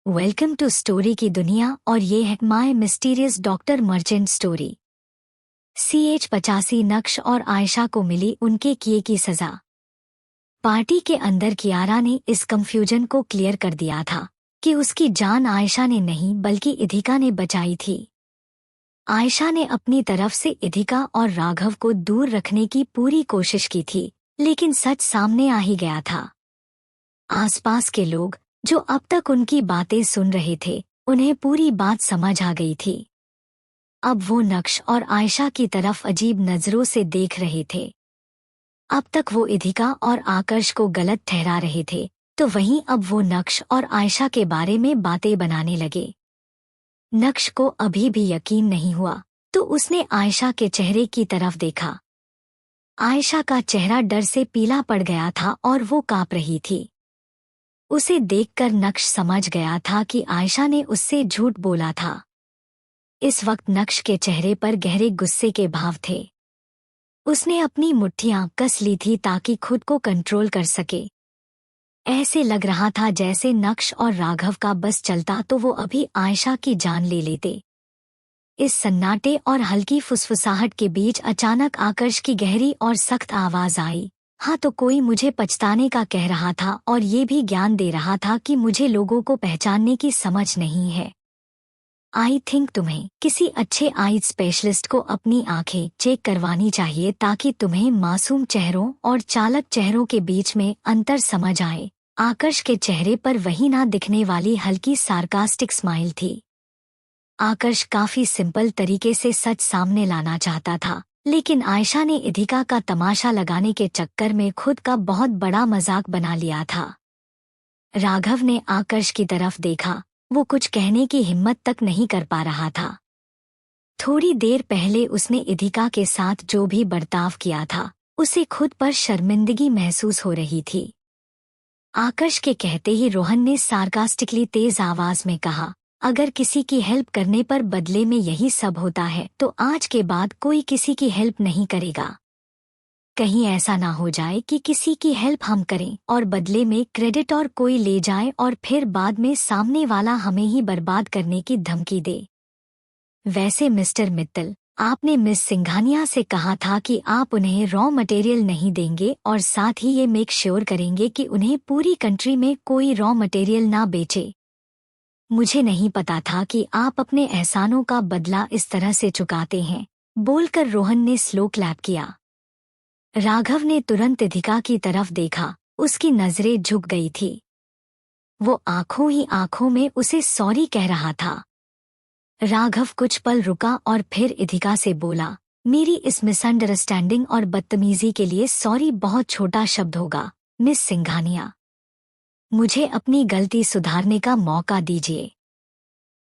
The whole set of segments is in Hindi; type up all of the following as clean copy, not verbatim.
वेलकम टू स्टोरी की दुनिया और ये है my mysterious doctor merchant story. CH85 नक्श और आयशा को मिली उनके किए की सजा। पार्टी के अंदर कियारा ने इस कंफ्यूजन को क्लियर कर दिया था कि उसकी जान आयशा ने नहीं बल्कि इधिका ने बचाई थी। आयशा ने अपनी तरफ से इधिका और राघव को दूर रखने की पूरी कोशिश की थी, लेकिन सच सामने आ ही गया था। आसपास के लोग जो अब तक उनकी बातें सुन रहे थे, उन्हें पूरी बात समझ आ गई थी। अब वो नक्श और आयशा की तरफ अजीब नजरों से देख रहे थे। अब तक वो इधिका और आकर्ष को गलत ठहरा रहे थे, तो वहीं अब वो नक्श और आयशा के बारे में बातें बनाने लगे। नक्श को अभी भी यकीन नहीं हुआ, तो उसने आयशा के चेहरे की तरफ देखा। आयशा का चेहरा डर से पीला पड़ गया था और वो कांप रही थी। उसे देखकर नक्श समझ गया था कि आयशा ने उससे झूठ बोला था। इस वक्त नक्श के चेहरे पर गहरे गुस्से के भाव थे। उसने अपनी मुट्ठियां कस ली थी ताकि खुद को कंट्रोल कर सके। ऐसे लग रहा था जैसे नक्श और राघव का बस चलता तो वो अभी आयशा की जान ले लेते। इस सन्नाटे और हल्की फुसफुसाहट के बीच अचानक आकर्ष की गहरी और सख्त आवाज आई। हाँ, तो कोई मुझे पछताने का कह रहा था और ये भी ज्ञान दे रहा था कि मुझे लोगों को पहचानने की समझ नहीं है। आई थिंक तुम्हें किसी अच्छे आई स्पेशलिस्ट को अपनी आंखें चेक करवानी चाहिए ताकि तुम्हें मासूम चेहरों और चालक चेहरों के बीच में अंतर समझ आए। आकर्ष के चेहरे पर वही ना दिखने वाली हल्की सार्कास्टिक स्माइल थी। आकर्ष काफी सिंपल तरीके से सच सामने लाना चाहता था, लेकिन आयशा ने इधिका का तमाशा लगाने के चक्कर में खुद का बहुत बड़ा मजाक बना लिया था। राघव ने आकर्ष की तरफ देखा। वो कुछ कहने की हिम्मत तक नहीं कर पा रहा था। थोड़ी देर पहले उसने इधिका के साथ जो भी बर्ताव किया था, उसे खुद पर शर्मिंदगी महसूस हो रही थी। आकर्ष के कहते ही रोहन ने सार्कास्टिकली तेज आवाज में कहा, अगर किसी की हेल्प करने पर बदले में यही सब होता है तो आज के बाद कोई किसी की हेल्प नहीं करेगा। कहीं ऐसा ना हो जाए कि किसी की हेल्प हम करें और बदले में क्रेडिट और कोई ले जाए और फिर बाद में सामने वाला हमें ही बर्बाद करने की धमकी दे। वैसे मिस्टर मित्तल, आपने मिस सिंघानिया से कहा था कि आप उन्हें रॉ मटेरियल नहीं देंगे और साथ ही ये मेक श्योर करेंगे कि उन्हें पूरी कंट्री में कोई रॉ मटेरियल ना बेचे। मुझे नहीं पता था कि आप अपने एहसानों का बदला इस तरह से चुकाते हैं, बोलकर रोहन ने स्लो क्लैप किया। राघव ने तुरंत इधिका की तरफ देखा। उसकी नजरें झुक गई थी। वो आंखों ही आंखों में उसे सॉरी कह रहा था। राघव कुछ पल रुका और फिर इधिका से बोला, मेरी इस मिसअंडरस्टैंडिंग और बदतमीजी के लिए सॉरी बहुत छोटा शब्द होगा, मिस सिंघानिया। मुझे अपनी गलती सुधारने का मौका दीजिए।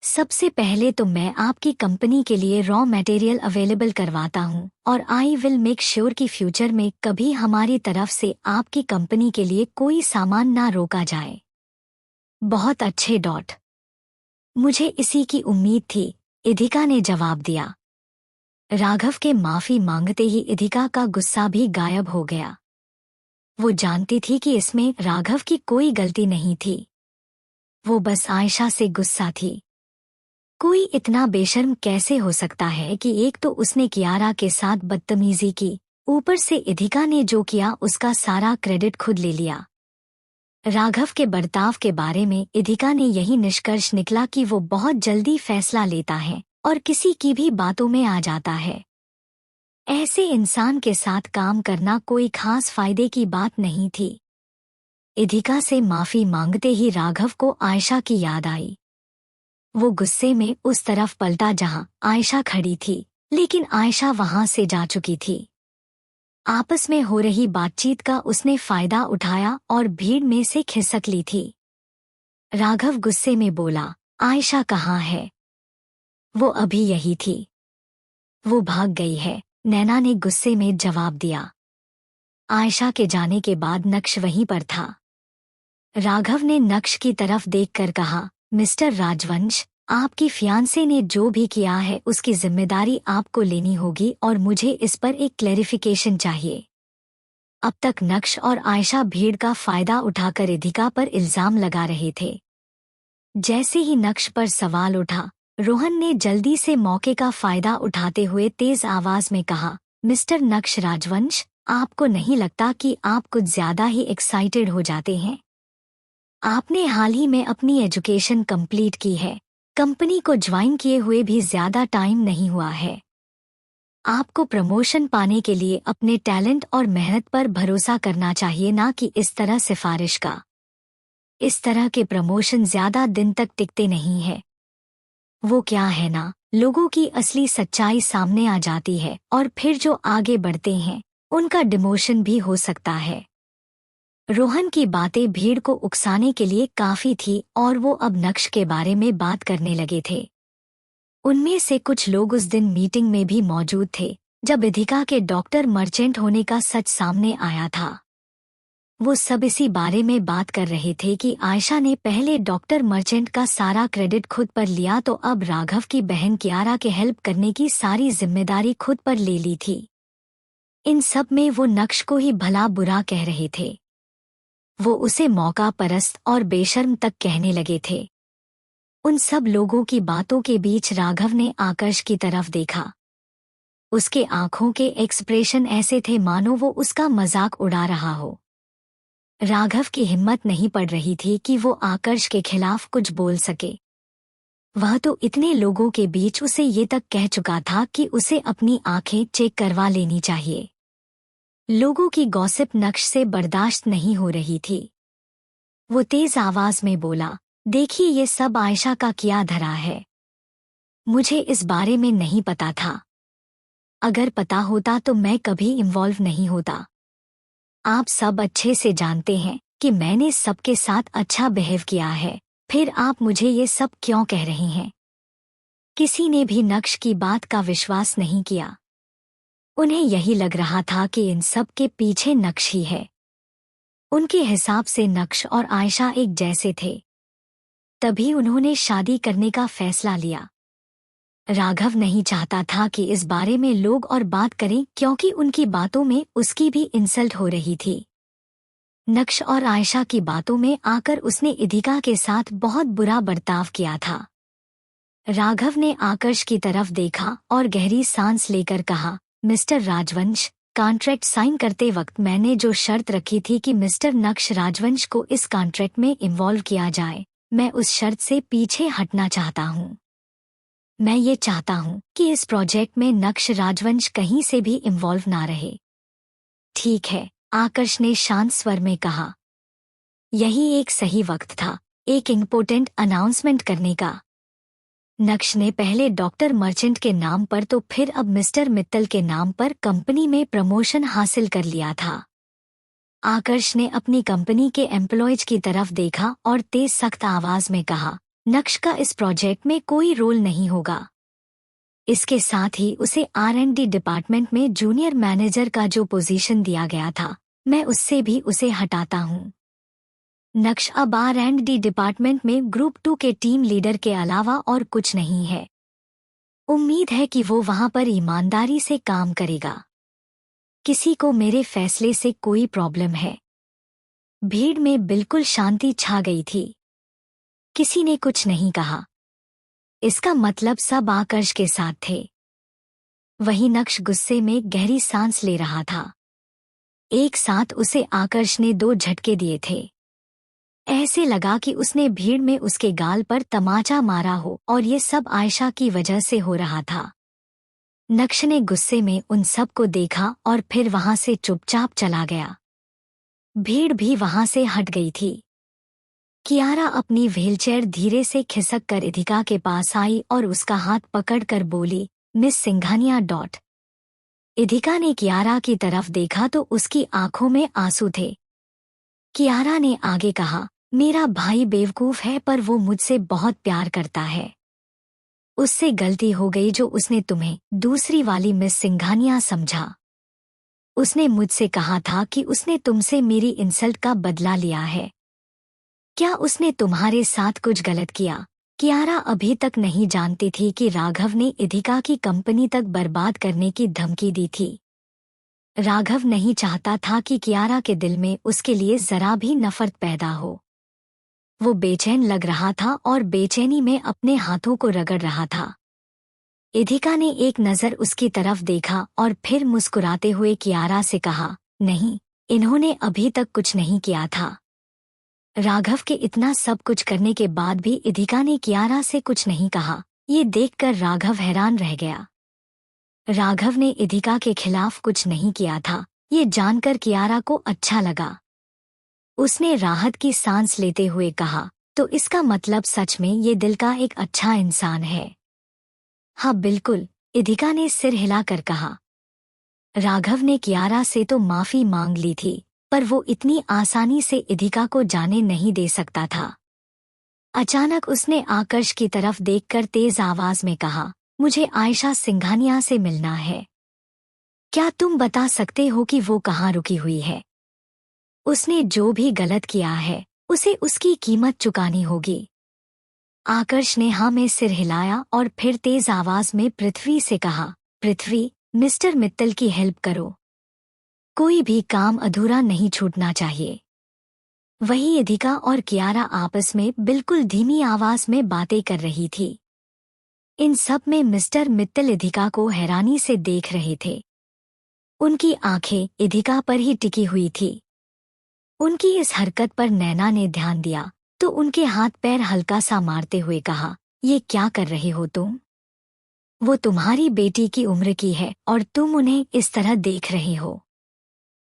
सबसे पहले तो मैं आपकी कंपनी के लिए रॉ मटेरियल अवेलेबल करवाता हूं और आई विल मेक श्योर कि फ्यूचर में कभी हमारी तरफ से आपकी कंपनी के लिए कोई सामान ना रोका जाए। बहुत अच्छे डॉट। मुझे इसी की उम्मीद थी, इधिका ने जवाब दिया। राघव के माफी मांगते ही इधिका का गुस्सा भी गायब हो गया। वो जानती थी कि इसमें राघव की कोई गलती नहीं थी। वो बस आयशा से गुस्सा थी। कोई इतना बेशर्म कैसे हो सकता है कि एक तो उसने कियारा के साथ बदतमीजी की, ऊपर से इधिका ने जो किया उसका सारा क्रेडिट खुद ले लिया। राघव के बर्ताव के बारे में इधिका ने यही निष्कर्ष निकला कि वो बहुत जल्दी फैसला लेता है और किसी की भी बातों में आ जाता है। ऐसे इंसान के साथ काम करना कोई खास फायदे की बात नहीं थी। इधिका से माफी मांगते ही राघव को आयशा की याद आई। वो गुस्से में उस तरफ पलटा जहां आयशा खड़ी थी, लेकिन आयशा वहां से जा चुकी थी। आपस में हो रही बातचीत का उसने फायदा उठाया और भीड़ में से खिसक ली थी। राघव गुस्से में बोला, आयशा कहाँ है? वो अभी यही थी। वो भाग गई है, नैना ने गुस्से में जवाब दिया। आयशा के जाने के बाद नक्श वहीं पर था। राघव ने नक्श की तरफ देखकर कहा, मिस्टर राजवंश, आपकी फियांसे ने जो भी किया है उसकी जिम्मेदारी आपको लेनी होगी और मुझे इस पर एक क्लैरिफिकेशन चाहिए। अब तक नक्श और आयशा भीड़ का फायदा उठाकर इधिका पर इल्जाम लगा रहे थे। जैसे ही नक्श पर सवाल उठा, रोहन ने जल्दी से मौके का फायदा उठाते हुए तेज आवाज में कहा, मिस्टर नक्श राजवंश, आपको नहीं लगता कि आप कुछ ज्यादा ही एक्साइटेड हो जाते हैं? आपने हाल ही में अपनी एजुकेशन कंप्लीट की है, कंपनी को ज्वाइन किए हुए भी ज्यादा टाइम नहीं हुआ है। आपको प्रमोशन पाने के लिए अपने टैलेंट और मेहनत पर भरोसा करना चाहिए, ना कि इस तरह सिफारिश का। इस तरह के प्रमोशन ज्यादा दिन तक टिकते नहीं है। वो क्या है ना, लोगों की असली सच्चाई सामने आ जाती है और फिर जो आगे बढ़ते हैं उनका डिमोशन भी हो सकता है। रोहन की बातें भीड़ को उकसाने के लिए काफी थी और वो अब नक्श के बारे में बात करने लगे थे। उनमें से कुछ लोग उस दिन मीटिंग में भी मौजूद थे जब इधिका के डॉक्टर मर्चेंट होने का सच सामने आया था। वो सब इसी बारे में बात कर रहे थे कि आयशा ने पहले डॉक्टर मर्चेंट का सारा क्रेडिट खुद पर लिया, तो अब राघव की बहन कियारा के हेल्प करने की सारी जिम्मेदारी खुद पर ले ली थी। इन सब में वो नक्श को ही भला बुरा कह रहे थे। वो उसे मौका परस्त और बेशर्म तक कहने लगे थे। उन सब लोगों की बातों के बीच राघव ने आकर्ष की तरफ देखा। उसके आंखों के एक्सप्रेशन ऐसे थे मानो वो उसका मजाक उड़ा रहा हो। राघव की हिम्मत नहीं पड़ रही थी कि वो आकर्ष के खिलाफ कुछ बोल सके। वह तो इतने लोगों के बीच उसे ये तक कह चुका था कि उसे अपनी आंखें चेक करवा लेनी चाहिए। लोगों की गॉसिप नक्श से बर्दाश्त नहीं हो रही थी। वो तेज आवाज में बोला, देखिए ये सब आयशा का किया धरा है। मुझे इस बारे में नहीं पता था। अगर पता होता तो मैं कभी इन्वॉल्व नहीं होता। आप सब अच्छे से जानते हैं कि मैंने सबके साथ अच्छा बिहेव किया है, फिर आप मुझे ये सब क्यों कह रहे हैं? किसी ने भी नक्श की बात का विश्वास नहीं किया। उन्हें यही लग रहा था कि इन सब के पीछे नक्श ही है। उनके हिसाब से नक्श और आयशा एक जैसे थे, तभी उन्होंने शादी करने का फैसला लिया। राघव नहीं चाहता था कि इस बारे में लोग और बात करें, क्योंकि उनकी बातों में उसकी भी इंसल्ट हो रही थी। नक्श और आयशा की बातों में आकर उसने इधिका के साथ बहुत बुरा बर्ताव किया था। राघव ने आकर्ष की तरफ देखा और गहरी सांस लेकर कहा, मिस्टर राजवंश, कॉन्ट्रैक्ट साइन करते वक्त मैंने जो शर्त रखी थी कि मिस्टर नक्श राजवंश को इस कॉन्ट्रैक्ट में इन्वॉल्व किया जाए, मैं उस शर्त से पीछे हटना चाहता हूँ। मैं ये चाहता हूँ कि इस प्रोजेक्ट में नक्श राजवंश कहीं से भी इन्वॉल्व ना रहे। ठीक है, आकर्ष ने शांत स्वर में कहा। यही एक सही वक्त था एक इम्पोर्टेंट अनाउंसमेंट करने का। नक्श ने पहले डॉक्टर मर्चेंट के नाम पर तो फिर अब मिस्टर मित्तल के नाम पर कंपनी में प्रमोशन हासिल कर लिया था। आकर्ष ने अपनी कंपनी के एम्प्लॉयज की तरफ देखा और तेज सख्त आवाज में कहा, नक्श का इस प्रोजेक्ट में कोई रोल नहीं होगा। इसके साथ ही उसे R&D डिपार्टमेंट में जूनियर मैनेजर का जो पोजीशन दिया गया था, मैं उससे भी उसे हटाता हूँ। नक्श अब R&D डिपार्टमेंट में ग्रुप 2 के टीम लीडर के अलावा और कुछ नहीं है। उम्मीद है कि वो वहां पर ईमानदारी से काम करेगा। किसी को मेरे फैसले से कोई प्रॉब्लम है? भीड़ में बिल्कुल शांति छा गई थी। किसी ने कुछ नहीं कहा। इसका मतलब सब आकर्ष के साथ थे। वही नक्श गुस्से में गहरी सांस ले रहा था। एक साथ उसे आकर्ष ने 2 झटके दिए थे। ऐसे लगा कि उसने भीड़ में उसके गाल पर तमाचा मारा हो और ये सब आयशा की वजह से हो रहा था। नक्श ने गुस्से में उन सब को देखा और फिर वहां से चुपचाप चला गया। भीड़ भी वहां से हट गई थी। कियारा अपनी व्हीलचेयर धीरे से खिसक कर इधिका के पास आई और उसका हाथ पकड़कर बोली, मिस सिंघानिया डॉट। इधिका ने कियारा की तरफ देखा तो उसकी आंखों में आंसू थे। कियारा ने आगे कहा, मेरा भाई बेवकूफ है पर वो मुझसे बहुत प्यार करता है। उससे गलती हो गई जो उसने तुम्हें दूसरी वाली मिस सिंघानिया समझा। उसने मुझसे कहा था कि उसने तुमसे मेरी इंसल्ट का बदला लिया है। क्या उसने तुम्हारे साथ कुछ गलत किया? कियारा अभी तक नहीं जानती थी कि राघव ने इधिका की कंपनी तक बर्बाद करने की धमकी दी थी। राघव नहीं चाहता था कि कियारा के दिल में उसके लिए जरा भी नफरत पैदा हो। वो बेचैन लग रहा था और बेचैनी में अपने हाथों को रगड़ रहा था। इधिका ने एक नज़र उसकी तरफ देखा और फिर मुस्कुराते हुए कियारा से कहा, नहीं, इन्होंने अभी तक कुछ नहीं किया था। राघव के इतना सब कुछ करने के बाद भी इधिका ने कियारा से कुछ नहीं कहा। ये देखकर राघव हैरान रह गया। राघव ने इधिका के खिलाफ कुछ नहीं किया था, ये जानकर कियारा को अच्छा लगा। उसने राहत की सांस लेते हुए कहा, तो इसका मतलब सच में ये दिल का एक अच्छा इंसान है। हाँ बिल्कुल, इधिका ने सिर हिलाकर कहा। राघव ने कियारा से तो माफी मांग ली थी, पर वो इतनी आसानी से इधिका को जाने नहीं दे सकता था। अचानक उसने आकर्ष की तरफ देखकर तेज आवाज में कहा, मुझे आयशा सिंघानिया से मिलना है। क्या तुम बता सकते हो कि वो कहाँ रुकी हुई है? उसने जो भी गलत किया है उसे उसकी कीमत चुकानी होगी। आकर्ष ने हाँ में सिर हिलाया और फिर तेज आवाज में पृथ्वी से कहा, पृथ्वी, मिस्टर मित्तल की हेल्प करो। कोई भी काम अधूरा नहीं छूटना चाहिए। वही इधिका और कियारा आपस में बिल्कुल धीमी आवाज में बातें कर रही थी। इन सब में मिस्टर मित्तल इधिका को हैरानी से देख रहे थे। उनकी आंखें इधिका पर ही टिकी हुई थी। उनकी इस हरकत पर नैना ने ध्यान दिया तो उनके हाथ पैर हल्का सा मारते हुए कहा, ये क्या कर रहे हो तुम? वो तुम्हारी बेटी की उम्र की है और तुम उन्हें इस तरह देख रहे हो।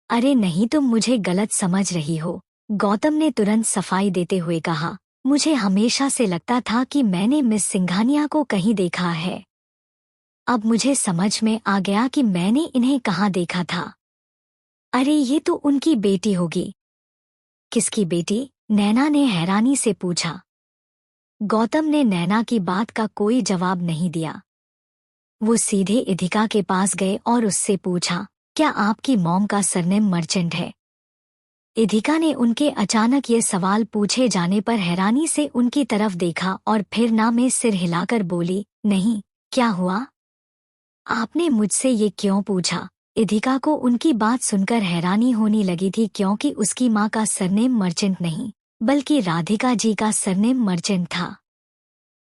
अरे नहीं, तुम मुझे गलत समझ रही हो। गौतम ने तुरंत सफाई देते हुए कहा, मुझे हमेशा से लगता था कि मैंने मिस सिंघानिया को कहीं देखा है। अब मुझे समझ में आ गया कि मैंने इन्हें कहाँ देखा था। अरे ये तो उनकी बेटी होगी। किसकी बेटी? नैना ने हैरानी से पूछा। गौतम ने नैना की बात का कोई जवाब नहीं दिया। वो सीधे इधिका के पास गए और उससे पूछा, क्या आपकी मॉम का सरनेम मर्चेंट है? इधिका ने उनके अचानक ये सवाल पूछे जाने पर हैरानी से उनकी तरफ देखा और फिर ना में सिर हिलाकर बोली, नहीं, क्या हुआ? आपने मुझसे ये क्यों पूछा? इधिका को उनकी बात सुनकर हैरानी होने लगी थी क्योंकि उसकी माँ का सरनेम मर्चेंट नहीं बल्कि राधिका जी का सरनेम मर्चेंट था।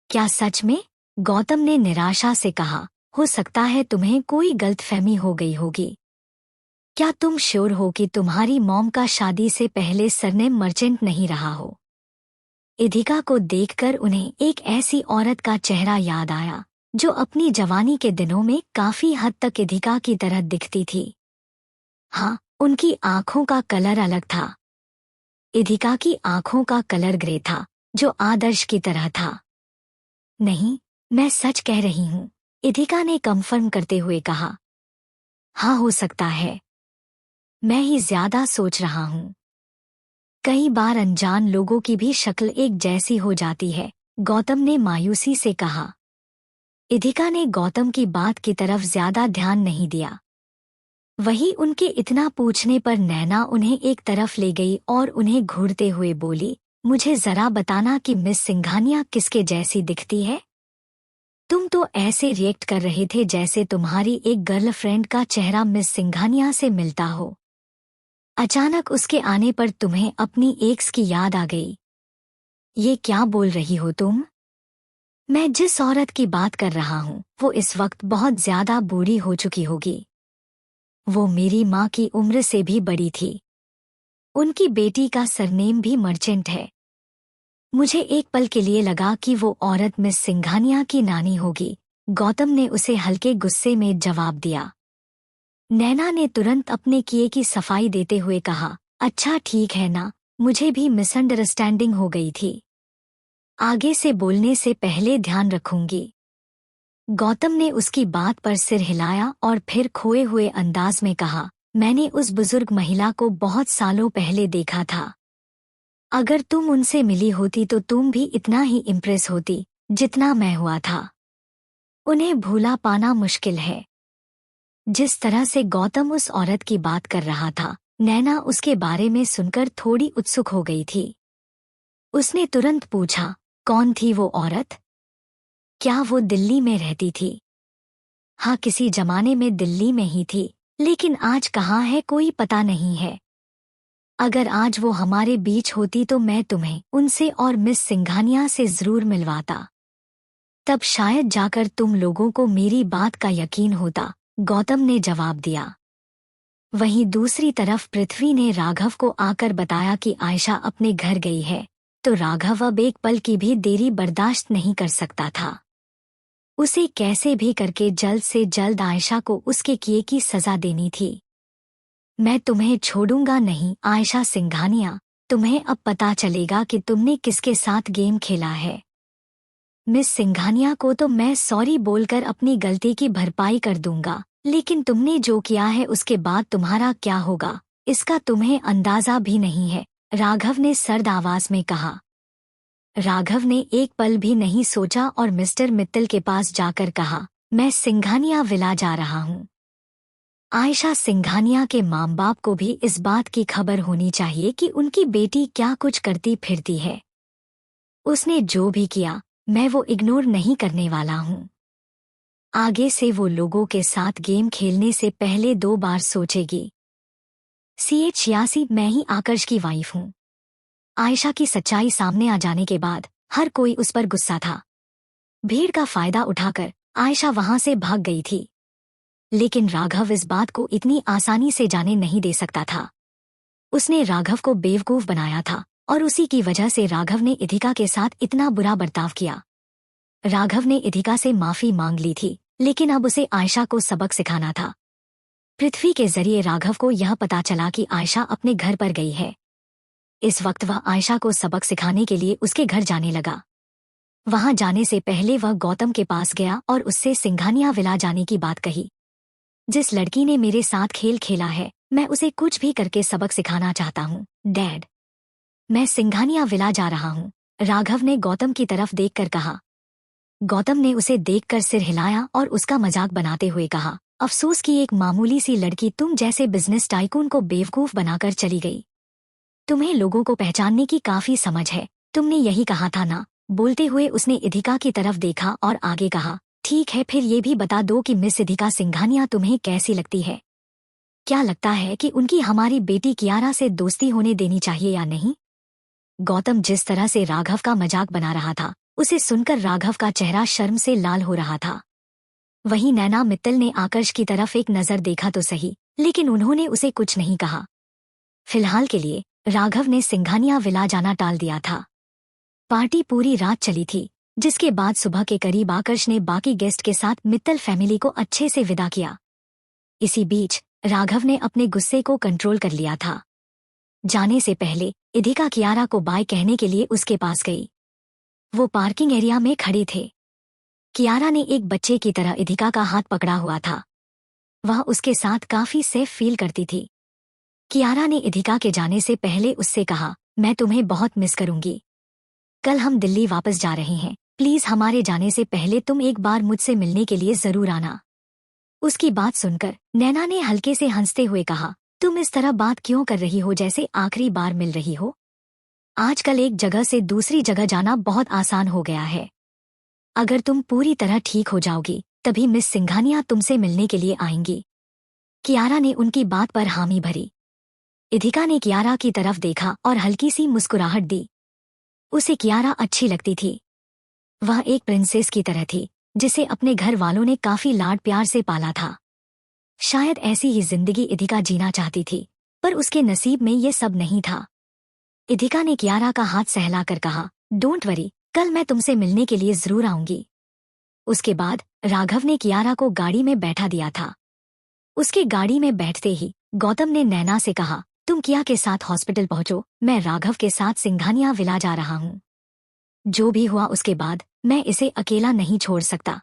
क्या सच में? गौतम ने निराशा से कहा, हो सकता है तुम्हें कोई गलतफहमी हो गई होगी। क्या तुम श्योर हो कि तुम्हारी मॉम का शादी से पहले सरनेम मर्चेंट नहीं रहा हो? इधिका को देखकर उन्हें एक ऐसी औरत का चेहरा याद आया जो अपनी जवानी के दिनों में काफी हद तक इधिका की तरह दिखती थी। हाँ, उनकी आंखों का कलर अलग था। इधिका की आंखों का कलर ग्रे था जो आदर्श की तरह था। नहीं, मैं सच कह रही हूँ, इधिका ने कंफर्म करते हुए कहा। हाँ हो सकता है, मैं ही ज्यादा सोच रहा हूँ। कई बार अनजान लोगों की भी शक्ल एक जैसी हो जाती है, गौतम ने मायूसी से कहा। इधिका ने गौतम की बात की तरफ ज्यादा ध्यान नहीं दिया। वही उनके इतना पूछने पर नैना उन्हें एक तरफ ले गई और उन्हें घूरते हुए बोली, मुझे जरा बताना कि मिस सिंघानिया किसके जैसी दिखती है? तुम तो ऐसे रिएक्ट कर रहे थे जैसे तुम्हारी एक गर्लफ्रेंड का चेहरा मिस सिंघानिया से मिलता हो। अचानक उसके आने पर तुम्हें अपनी एक्स की याद आ गई। ये क्या बोल रही हो तुम? मैं जिस औरत की बात कर रहा हूँ वो इस वक्त बहुत ज्यादा बूढ़ी हो चुकी होगी। वो मेरी माँ की उम्र से भी बड़ी थी। उनकी बेटी का सरनेम भी मर्चेंट है। मुझे एक पल के लिए लगा कि वो औरत मिस सिंघानिया की नानी होगी। गौतम ने उसे हल्के गुस्से में जवाब दिया। नैना ने तुरंत अपने किए की सफाई देते हुए कहा, अच्छा ठीक है ना, मुझे भी मिसअंडरस्टैंडिंग हो गई थी। आगे से बोलने से पहले ध्यान रखूंगी। गौतम ने उसकी बात पर सिर हिलाया और फिर खोए हुए अंदाज में कहा, मैंने उस बुजुर्ग महिला को बहुत सालों पहले देखा था। अगर तुम उनसे मिली होती तो तुम भी इतना ही इम्प्रेस होती जितना मैं हुआ था। उन्हें भूला पाना मुश्किल है। जिस तरह से गौतम उस औरत की बात कर रहा था, नैना उसके बारे में सुनकर थोड़ी उत्सुक हो गई थी। उसने तुरंत पूछा, कौन थी वो औरत? क्या वो दिल्ली में रहती थी? हाँ, किसी जमाने में दिल्ली में ही थी, लेकिन आज कहाँ है कोई पता नहीं है। अगर आज वो हमारे बीच होती तो मैं तुम्हें उनसे और मिस सिंघानिया से जरूर मिलवाता। तब शायद जाकर तुम लोगों को मेरी बात का यकीन होता, गौतम ने जवाब दिया। वहीं दूसरी तरफ पृथ्वी ने राघव को आकर बताया कि आयशा अपने घर गई है, तो राघव अब एक पल की भी देरी बर्दाश्त नहीं कर सकता था। उसे कैसे भी करके जल्द से जल्द आयशा को उसके किए की सजा देनी थी। मैं तुम्हें छोड़ूंगा नहीं आयशा सिंघानिया, तुम्हें अब पता चलेगा कि तुमने किसके साथ गेम खेला है। मिस सिंघानिया को तो मैं सॉरी बोलकर अपनी गलती की भरपाई कर दूंगा, लेकिन तुमने जो किया है उसके बाद तुम्हारा क्या होगा, इसका तुम्हें अंदाजा भी नहीं है, राघव ने सर्द आवाज में कहा। राघव ने एक पल भी नहीं सोचा और मिस्टर मित्तल के पास जाकर कहा, मैं सिंघानिया विला जा रहा हूँ। आयशा सिंघानिया के माँ बाप को भी इस बात की खबर होनी चाहिए कि उनकी बेटी क्या कुछ करती फिरती है। उसने जो भी किया मैं वो इग्नोर नहीं करने वाला हूँ। आगे से वो लोगों के साथ गेम खेलने से पहले 2 बार सोचेगी। CH86 मैं ही आकर्ष की वाइफ हूँ। आयशा की सच्चाई सामने आ जाने के बाद हर कोई उस पर गुस्सा था। भीड़ का फायदा उठाकर आयशा वहां से भाग गई थी, लेकिन राघव इस बात को इतनी आसानी से जाने नहीं दे सकता था। उसने राघव को बेवकूफ बनाया था और उसी की वजह से राघव ने इधिका के साथ इतना बुरा बर्ताव किया। राघव ने इधिका से माफी मांग ली थी, लेकिन अब उसे आयशा को सबक सिखाना था। पृथ्वी के जरिए राघव को यह पता चला कि आयशा अपने घर पर गई है। इस वक्त वह आयशा को सबक सिखाने के लिए उसके घर जाने लगा। वहां जाने से पहले वह गौतम के पास गया और उससे सिंघानिया विला जाने की बात कही। जिस लड़की ने मेरे साथ खेल खेला है, मैं उसे कुछ भी करके सबक सिखाना चाहता हूँ डैड। मैं सिंघानिया विला जा रहा हूँ, राघव ने गौतम की तरफ देखकर कहा। गौतम ने उसे देखकर सिर हिलाया और उसका मजाक बनाते हुए कहा, अफसोस कि एक मामूली सी लड़की तुम जैसे बिजनेस टाइकून को बेवकूफ बनाकर चली गई। तुम्हें लोगों को पहचानने की काफी समझ है, तुमने यही कहा था ना। बोलते हुए उसने इधिका की तरफ देखा और आगे कहा, ठीक है फिर ये भी बता दो कि मिस इधिका सिंघानिया तुम्हें कैसी लगती है। क्या लगता है कि उनकी हमारी बेटी कियारा से दोस्ती होने देनी चाहिए या नहीं। गौतम जिस तरह से राघव का मजाक बना रहा था, उसे सुनकर राघव का चेहरा शर्म से लाल हो रहा था। वहीं नैना मित्तल ने आकर्ष की तरफ एक नजर देखा तो सही, लेकिन उन्होंने उसे कुछ नहीं कहा। फिलहाल के लिए राघव ने सिंघानिया विला जाना टाल दिया था। पार्टी पूरी रात चली थी, जिसके बाद सुबह के करीब आकर्ष ने बाकी गेस्ट के साथ मित्तल फैमिली को अच्छे से विदा किया। इसी बीच राघव ने अपने गुस्से को कंट्रोल कर लिया था। जाने से पहले इधिका कियारा को बाय कहने के लिए उसके पास गई। वो पार्किंग एरिया में खड़े थे। कियारा ने एक बच्चे की तरह इधिका का हाथ पकड़ा हुआ था। वह उसके साथ काफी सेफ फील करती थी। कियारा ने इधिका के जाने से पहले उससे कहा, मैं तुम्हें बहुत मिस करूंगी। कल हम दिल्ली वापस जा रहे हैं, प्लीज हमारे जाने से पहले तुम एक बार मुझसे मिलने के लिए जरूर आना। उसकी बात सुनकर नैना ने हल्के से हंसते हुए कहा, तुम इस तरह बात क्यों कर रही हो जैसे आखिरी बार मिल रही हो। आजकल एक जगह से दूसरी जगह जाना बहुत आसान हो गया है। अगर तुम पूरी तरह ठीक हो जाओगी तभी मिस सिंघानिया तुमसे मिलने के लिए आएंगी। कियारा ने उनकी बात पर हामी भरी। इधिका ने कियारा की तरफ देखा और हल्की सी मुस्कुराहट दी। उसे कियारा अच्छी लगती थी। वह एक प्रिंसेस की तरह थी, जिसे अपने घर वालों ने काफी लाड प्यार से पाला था। शायद ऐसी ही जिंदगी इधिका जीना चाहती थी, पर उसके नसीब में ये सब नहीं था। इधिका ने कियारा का हाथ सहलाकर कहा, डोंट वरी, कल मैं तुमसे मिलने के लिए जरूर आऊंगी। उसके बाद राघव ने कियारा को गाड़ी में बैठा दिया था। उसके गाड़ी में बैठते ही गौतम ने नैना से कहा, तुम किया के साथ हॉस्पिटल पहुंचो, मैं राघव के साथ सिंघानिया विला जा रहा हूँ। जो भी हुआ उसके बाद मैं इसे अकेला नहीं छोड़ सकता।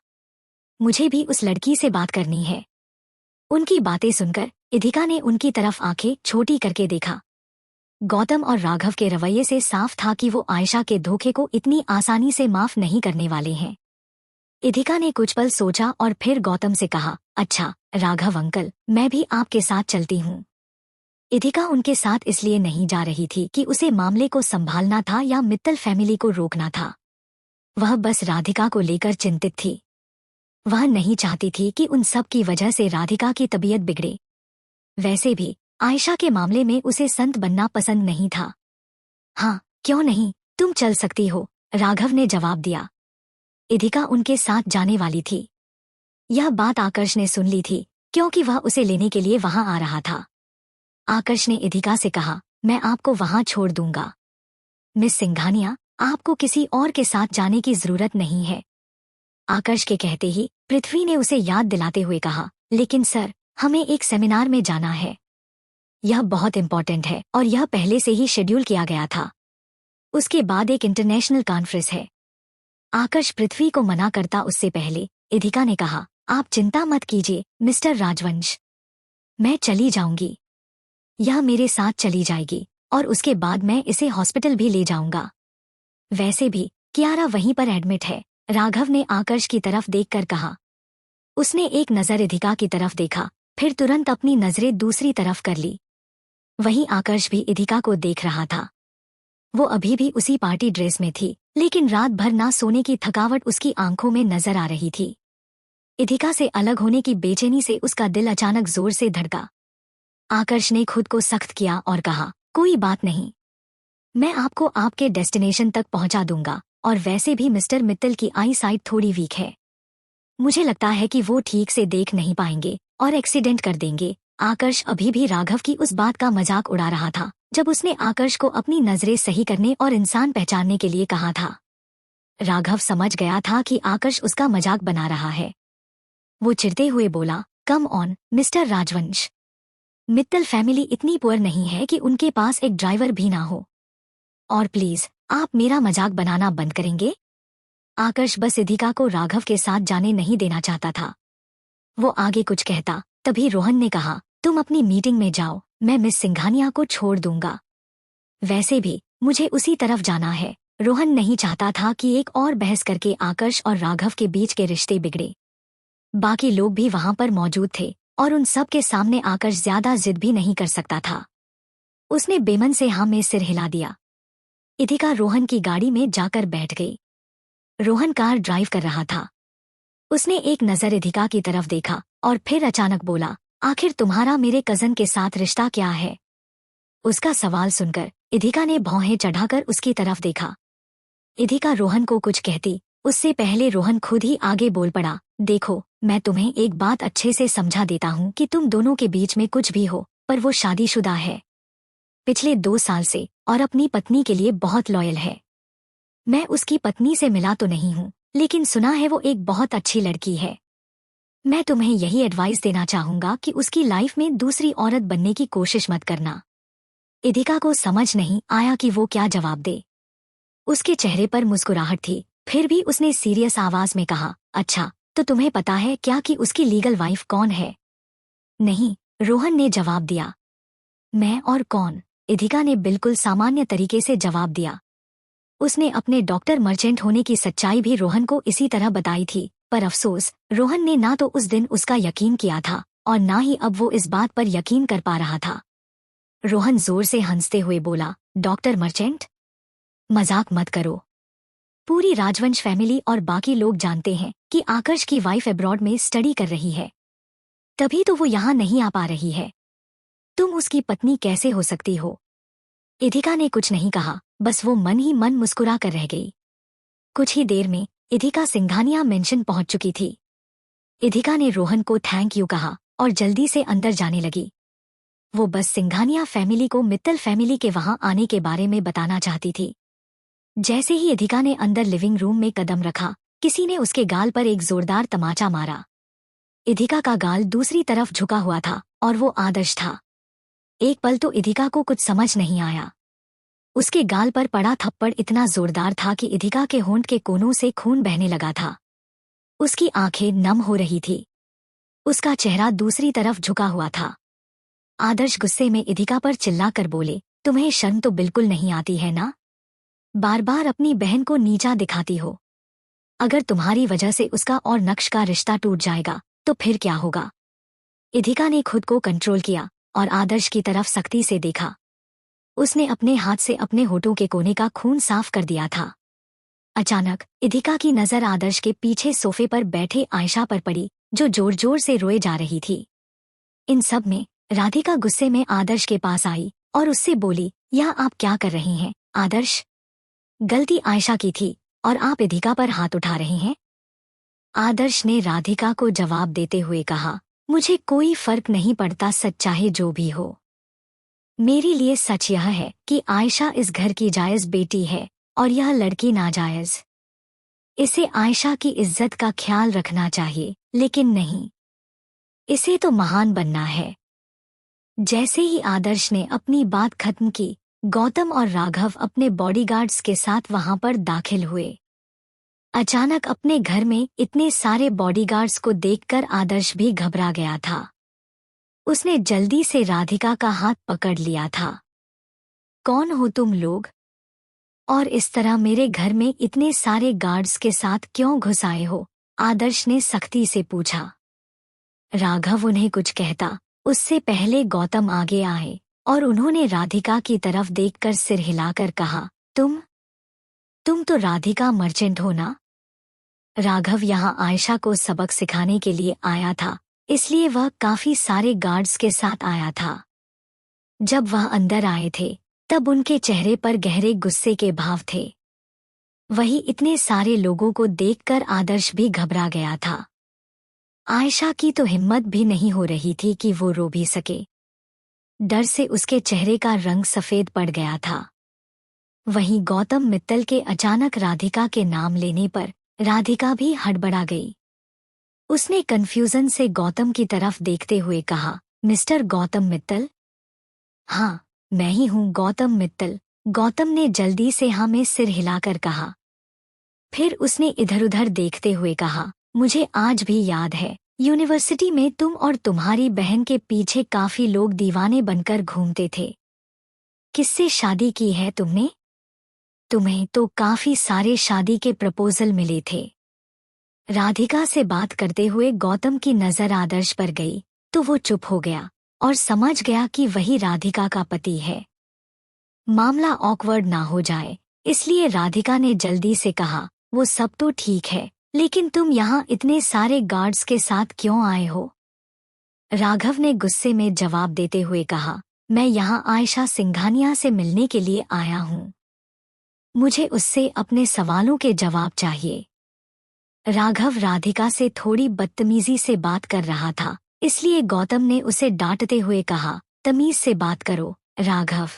मुझे भी उस लड़की से बात करनी है। उनकी बातें सुनकर इधिका ने उनकी तरफ आंखें छोटी करके देखा। गौतम और राघव के रवैये से साफ था कि वो आयशा के धोखे को इतनी आसानी से माफ नहीं करने वाले हैं। इधिका ने कुछ पल सोचा और फिर गौतम से कहा, अच्छा राघव अंकल, मैं भी आपके साथ चलती हूँ। इधिका उनके साथ इसलिए नहीं जा रही थी कि उसे मामले को संभालना था या मित्तल फैमिली को रोकना था। वह बस राधिका को लेकर चिंतित थी। वह नहीं चाहती थी कि उन सब की वजह से राधिका की तबीयत बिगड़े। वैसे भी आयशा के मामले में उसे संत बनना पसंद नहीं था। हाँ, क्यों नहीं, तुम चल सकती हो, राघव ने जवाब दिया। इधिका उनके साथ जाने वाली थी। यह बात आकर्ष ने सुन ली थी, क्योंकि वह उसे लेने के लिए वहां आ रहा था। आकर्ष ने इधिका से कहा, मैं आपको वहां छोड़ दूंगा। मिस सिंघानिया, आपको किसी और के साथ जाने की जरूरत नहीं है। आकर्ष के कहते ही पृथ्वी ने उसे याद दिलाते हुए कहा, लेकिन सर, हमें एक सेमिनार में जाना है। यह बहुत इंपॉर्टेंट है और यह पहले से ही शेड्यूल किया गया था। उसके बाद एक इंटरनेशनल कॉन्फ्रेंस है। आकर्ष पृथ्वी को मना करता उससे पहले इधिका ने कहा, आप चिंता मत कीजिए मिस्टर राजवंश, मैं चली जाऊंगी। यह मेरे साथ चली जाएगी और उसके बाद मैं इसे हॉस्पिटल भी ले जाऊंगा। वैसे भी कियारा वहीं पर एडमिट है, राघव ने आकर्ष की तरफ देखकर कहा। उसने एक नजर इधिका की तरफ देखा, फिर तुरंत अपनी नजरें दूसरी तरफ कर ली। वहीं आकर्ष भी इधिका को देख रहा था। वो अभी भी उसी पार्टी ड्रेस में थी, लेकिन रात भर ना सोने की थकावट उसकी आंखों में नजर आ रही थी। इधिका से अलग होने की बेचैनी से उसका दिल अचानक जोर से धड़का। आकर्ष ने खुद को सख्त किया और कहा, कोई बात नहीं, मैं आपको आपके डेस्टिनेशन तक पहुंचा दूंगा, और वैसे भी मिस्टर मित्तल की आई साइट थोड़ी वीक है। मुझे लगता है कि वो ठीक से देख नहीं पाएंगे और एक्सीडेंट कर देंगे। आकर्ष अभी भी राघव की उस बात का मजाक उड़ा रहा था जब उसने आकर्ष को अपनी नजरें सही करने और इंसान पहचानने के लिए कहा था। राघव समझ गया था कि आकर्ष उसका मजाक बना रहा है। वो चिढ़ते हुए बोला, कम ऑन मिस्टर राजवंश, मित्तल फैमिली इतनी पुअर नहीं है कि उनके पास एक ड्राइवर भी ना हो। और प्लीज, आप मेरा मजाक बनाना बंद करेंगे? आकर्ष बस इधिका को राघव के साथ जाने नहीं देना चाहता था। वो आगे कुछ कहता, तभी रोहन ने कहा, तुम अपनी मीटिंग में जाओ, मैं मिस सिंघानिया को छोड़ दूंगा। वैसे भी मुझे उसी तरफ जाना है। रोहन नहीं चाहता था कि एक और बहस करके आकर्ष और राघव के बीच के रिश्ते बिगड़े। बाकी लोग भी वहां पर मौजूद थे और उन सब के सामने आकर्ष ज्यादा जिद भी नहीं कर सकता था। उसने बेमन से हाँ में सिर हिला दिया। इधिका रोहन की गाड़ी में जाकर बैठ गई। रोहन कार ड्राइव कर रहा था। उसने एक नजर इधिका की तरफ देखा और फिर अचानक बोला, आखिर तुम्हारा मेरे कजन के साथ रिश्ता क्या है? उसका सवाल सुनकर इधिका ने भौहें चढ़ाकर उसकी तरफ देखा। इधिका रोहन को कुछ कहती, उससे पहले रोहन खुद ही आगे बोल पड़ा, देखो, मैं तुम्हें एक बात अच्छे से समझा देता हूँ कि तुम दोनों के बीच में कुछ भी हो, पर वो शादीशुदा है, पिछले 2 साल से, और अपनी पत्नी के लिए बहुत लॉयल है। मैं उसकी पत्नी से मिला तो नहीं हूँ, लेकिन सुना है वो एक बहुत अच्छी लड़की है। मैं तुम्हें यही एडवाइस देना चाहूंगा कि उसकी लाइफ में दूसरी औरत बनने की कोशिश मत करना। इधिका को समझ नहीं आया कि वो क्या जवाब दे। उसके चेहरे पर मुस्कुराहट थी, फिर भी उसने सीरियस आवाज में कहा, अच्छा, तो तुम्हें पता है क्या कि उसकी लीगल वाइफ कौन है? नहीं, रोहन ने जवाब दिया। मैं और कौन? इधिका ने बिल्कुल सामान्य तरीके से जवाब दिया। उसने अपने डॉक्टर मर्चेंट होने की सच्चाई भी रोहन को इसी तरह बताई थी, पर अफसोस, रोहन ने ना तो उस दिन उसका यकीन किया था और ना ही अब वो इस बात पर यकीन कर पा रहा था। रोहन जोर से हंसते हुए बोला, डॉक्टर मर्चेंट? मजाक मत करो। पूरी राजवंश फैमिली और बाकी लोग जानते हैं कि आकर्ष की वाइफ अब्रॉड में स्टडी कर रही है, तभी तो वो यहाँ नहीं आ पा रही है। तुम उसकी पत्नी कैसे हो सकती हो? इधिका ने कुछ नहीं कहा, बस वो मन ही मन मुस्कुरा कर रह गई। कुछ ही देर में इधिका सिंघानिया मेंशन पहुंच चुकी थी। इधिका ने रोहन को थैंक यू कहा और जल्दी से अंदर जाने लगी। वो बस सिंघानिया फैमिली को मित्तल फैमिली के वहां आने के बारे में बताना चाहती थी। जैसे ही इधिका ने अंदर लिविंग रूम में कदम रखा, किसी ने उसके गाल पर एक जोरदार तमाचा मारा। इधिका का गाल दूसरी तरफ झुका हुआ था और वो आदर्श था। एक पल तो इधिका को कुछ समझ नहीं आया। उसके गाल पर पड़ा थप्पड़ इतना जोरदार था कि इधिका के होंठ के कोनों से खून बहने लगा था। उसकी आंखें नम हो रही थी। उसका चेहरा दूसरी तरफ झुका हुआ था। आदर्श गुस्से में इधिका पर चिल्लाकर बोले, तुम्हें शर्म तो बिल्कुल नहीं आती है ना? बार बार अपनी बहन को नीचा दिखाती हो। अगर तुम्हारी वजह से उसका और नक्श का रिश्ता टूट जाएगा तो फिर क्या होगा? इधिका ने खुद को कंट्रोल किया और आदर्श की तरफ सख्ती से देखा। उसने अपने हाथ से अपने होठों के कोने का खून साफ कर दिया था। अचानक इधिका की नजर आदर्श के पीछे सोफे पर बैठे आयशा पर पड़ी, जो जोर जोर से रोए जा रही थी। इन सब में राधिका गुस्से में आदर्श के पास आई और उससे बोली, यह आप क्या कर रही हैं आदर्श? गलती आयशा की थी और आप इधिका पर हाथ उठा रहे हैं। आदर्श ने राधिका को जवाब देते हुए कहा, मुझे कोई फर्क नहीं पड़ता, सच चाहे जो भी हो। मेरे लिए सच यह है कि आयशा इस घर की जायज बेटी है और यह लड़की नाजायज। इसे आयशा की इज्जत का ख्याल रखना चाहिए, लेकिन नहीं, इसे तो महान बनना है। जैसे ही आदर्श ने अपनी बात खत्म की, गौतम और राघव अपने बॉडीगार्ड्स के साथ वहां पर दाखिल हुए। अचानक अपने घर में इतने सारे बॉडीगार्ड्स को देखकर आदर्श भी घबरा गया था। उसने जल्दी से राधिका का हाथ पकड़ लिया था। कौन हो तुम लोग? और इस तरह मेरे घर में इतने सारे गार्ड्स के साथ क्यों घुस आए हो? आदर्श ने सख्ती से पूछा। राघव उन्हें कुछ कहता उससे पहले गौतम आगे आए और उन्होंने राधिका की तरफ देखकर सिर हिलाकर कहा, तुम तो राधिका मर्चेंट हो ना? राघव यहाँ आयशा को सबक सिखाने के लिए आया था, इसलिए वह काफी सारे गार्ड्स के साथ आया था। जब वह अंदर आए थे तब उनके चेहरे पर गहरे गुस्से के भाव थे। वही इतने सारे लोगों को देखकर आदर्श भी घबरा गया था। आयशा की तो हिम्मत भी नहीं हो रही थी कि वो रो भी सके। डर से उसके चेहरे का रंग सफेद पड़ गया था। वहीं गौतम मित्तल के अचानक राधिका के नाम लेने पर राधिका भी हड़बड़ा गई। उसने कन्फ्यूजन से गौतम की तरफ देखते हुए कहा, मिस्टर गौतम मित्तल? हाँ, मैं ही हूँ गौतम मित्तल। गौतम ने जल्दी से हाँ में सिर हिलाकर कहा। फिर उसने इधर-उधर देखते हुए कहा, मुझे आज भी याद है, यूनिवर्सिटी में तुम और तुम्हारी बहन के पीछे काफी लोग दीवाने बनकर घूमते थे। किससे शादी की है तुमने? तुम्हें तो काफी सारे शादी के प्रपोजल मिले थे। राधिका से बात करते हुए गौतम की नजर आदर्श पर गई तो वो चुप हो गया और समझ गया कि वही राधिका का पति है। मामला ऑकवर्ड ना हो जाए, इसलिए राधिका ने जल्दी से कहा, वो सब तो ठीक है, लेकिन तुम यहाँ इतने सारे गार्ड्स के साथ क्यों आए हो? राघव ने गुस्से में जवाब देते हुए कहा, मैं यहाँ आयशा सिंघानिया से मिलने के लिए आया हूँ। मुझे उससे अपने सवालों के जवाब चाहिए। राघव राधिका से थोड़ी बदतमीजी से बात कर रहा था, इसलिए गौतम ने उसे डांटते हुए कहा, तमीज से बात करो राघव।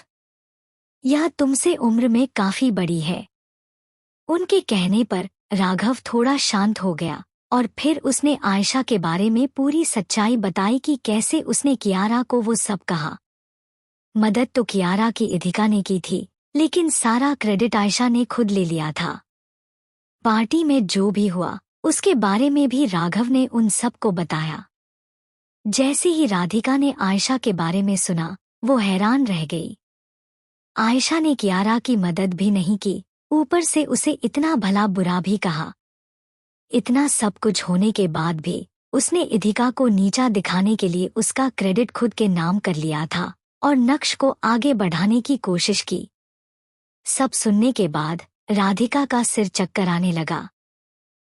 यह तुमसे उम्र में काफी बड़ी है। उनके कहने पर राघव थोड़ा शांत हो गया और फिर उसने आयशा के बारे में पूरी सच्चाई बताई कि कैसे उसने कियारा को वो सब कहा। मदद तो कियारा की इधिका ने की थी, लेकिन सारा क्रेडिट आयशा ने खुद ले लिया था। पार्टी में जो भी हुआ उसके बारे में भी राघव ने उन सबको बताया। जैसे ही राधिका ने आयशा के बारे में सुना, वो हैरान रह गई। आयशा ने कियारा की मदद भी नहीं की, ऊपर से उसे इतना भला बुरा भी कहा। इतना सब कुछ होने के बाद भी उसने इधिका को नीचा दिखाने के लिए उसका क्रेडिट खुद के नाम कर लिया था और नक्श को आगे बढ़ाने की कोशिश की। सब सुनने के बाद राधिका का सिर चक्कर आने लगा।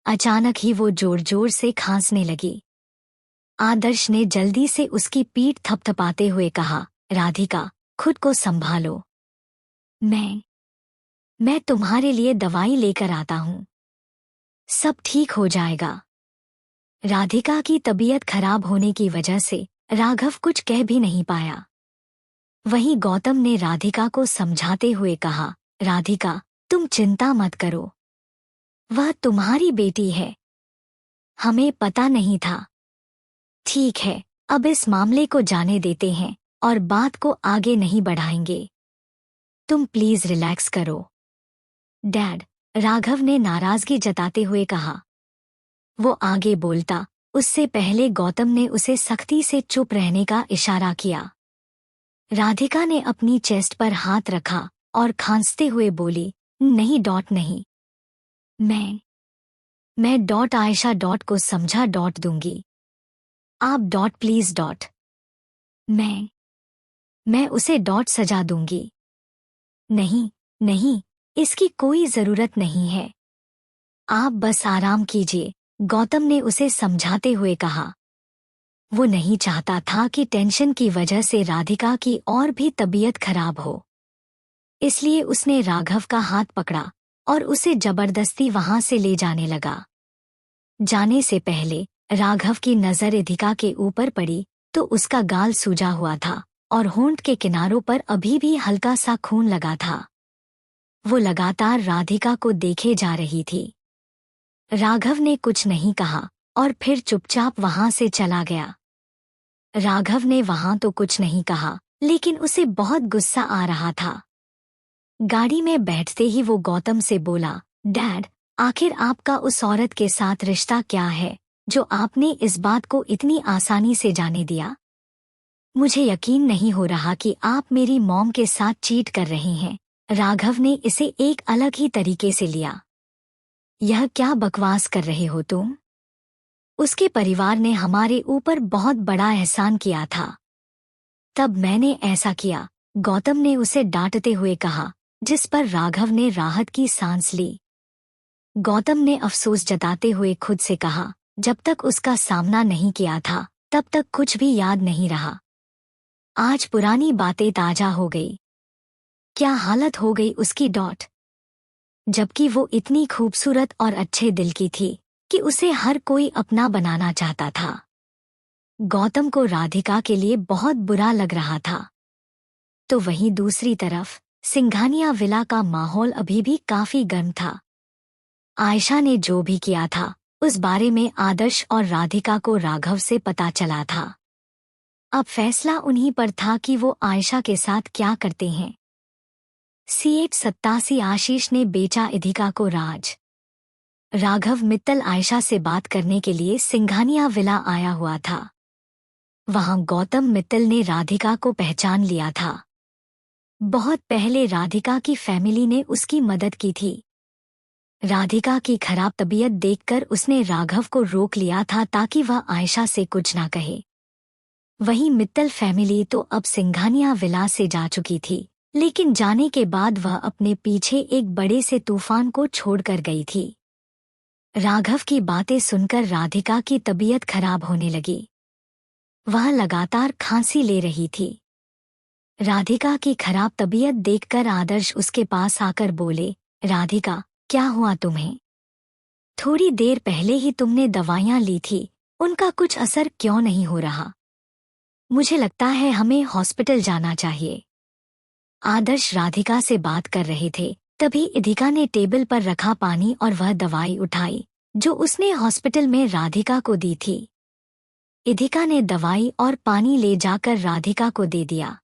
अचानक ही वो जोर जोर से खांसने लगी। आदर्श ने जल्दी से उसकी पीठ थपथपाते हुए कहा, राधिका, खुद को संभालो। मैं तुम्हारे लिए दवाई लेकर आता हूँ। सब ठीक हो जाएगा। राधिका की तबीयत खराब होने की वजह से राघव कुछ कह भी नहीं पाया। वहीं गौतम ने राधिका को समझाते हुए कहा, राधिका, तुम चिंता मत करो। वह तुम्हारी बेटी है। हमें पता नहीं था। ठीक है, अब इस मामले को जाने देते हैं और बात को आगे नहीं बढ़ाएंगे। तुम प्लीज रिलैक्स करो। डैड, राघव ने नाराजगी जताते हुए कहा। वो आगे बोलता उससे पहले गौतम ने उसे सख्ती से चुप रहने का इशारा किया। राधिका ने अपनी चेस्ट पर हाथ रखा और खांसते हुए बोली, नहीं। मैं डॉट आयशा डॉट को समझा डॉट दूंगी। आप डॉट प्लीज डॉट। मैं उसे डॉट सजा दूंगी। नहीं, इसकी कोई जरूरत नहीं है। आप बस आराम कीजिए, गौतम ने उसे समझाते हुए कहा। वो नहीं चाहता था कि टेंशन की वजह से राधिका की और भी तबीयत खराब हो। इसलिए उसने राघव का हाथ पकड़ा और उसे जबरदस्ती वहां से ले जाने लगा। जाने से पहले राघव की नजर रिधिका के ऊपर पड़ी तो उसका गाल सूजा हुआ था और होंठ के किनारों पर अभी भी हल्का सा खून लगा था। वो लगातार राधिका को देखे जा रही थी। राघव ने कुछ नहीं कहा और फिर चुपचाप वहां से चला गया। राघव ने वहां तो कुछ नहीं कहा, लेकिन उसे बहुत गुस्सा आ रहा था। गाड़ी में बैठते ही वो गौतम से बोला, डैड, आखिर आपका उस औरत के साथ रिश्ता क्या है जो आपने इस बात को इतनी आसानी से जाने दिया? मुझे यकीन नहीं हो रहा कि आप मेरी मॉम के साथ चीट कर रहे हैं। राघव ने इसे एक अलग ही तरीके से लिया। यह क्या बकवास कर रहे हो तुम? उसके परिवार ने हमारे ऊपर बहुत बड़ा एहसान किया था, तब मैंने ऐसा किया, गौतम ने उसे डांटते हुए कहा, जिस पर राघव ने राहत की सांस ली। गौतम ने अफसोस जताते हुए खुद से कहा, जब तक उसका सामना नहीं किया था तब तक कुछ भी याद नहीं रहा। आज पुरानी बातें ताजा हो गई। क्या हालत हो गई उसकी डॉट, जबकि वो इतनी खूबसूरत और अच्छे दिल की थी कि उसे हर कोई अपना बनाना चाहता था। गौतम को राधिका के लिए बहुत बुरा लग रहा था। तो वहीं दूसरी तरफ सिंघानिया विला का माहौल अभी भी काफी गर्म था। आयशा ने जो भी किया था उस बारे में आदर्श और राधिका को राघव से पता चला था। अब फैसला उन्हीं पर था कि वो आयशा के साथ क्या करते हैं। C887 आशीष ने बेचा इधिका को राज। राघव मित्तल आयशा से बात करने के लिए सिंघानिया विला आया हुआ था। वहां गौतम मित्तल ने राधिका को पहचान लिया था। बहुत पहले राधिका की फैमिली ने उसकी मदद की थी। राधिका की खराब तबीयत देखकर उसने राघव को रोक लिया था ताकि वह आयशा से कुछ ना कहे। वहीं मित्तल फैमिली तो अब सिंघानिया विला से जा चुकी थी, लेकिन जाने के बाद वह अपने पीछे एक बड़े से तूफान को छोड़कर गई थी। राघव की बातें सुनकर राधिका की तबीयत खराब होने लगी। वह लगातार खांसी ले रही थी। राधिका की खराब तबीयत देखकर आदर्श उसके पास आकर बोले, राधिका, क्या हुआ तुम्हें? थोड़ी देर पहले ही तुमने दवाइयां ली थी, उनका कुछ असर क्यों नहीं हो रहा? मुझे लगता है हमें हॉस्पिटल जाना चाहिए। आदर्श राधिका से बात कर रहे थे, तभी इधिका ने टेबल पर रखा पानी और वह दवाई उठाई जो उसने हॉस्पिटल में राधिका को दी थी। इधिका ने दवाई और पानी ले जाकर राधिका को दे दिया।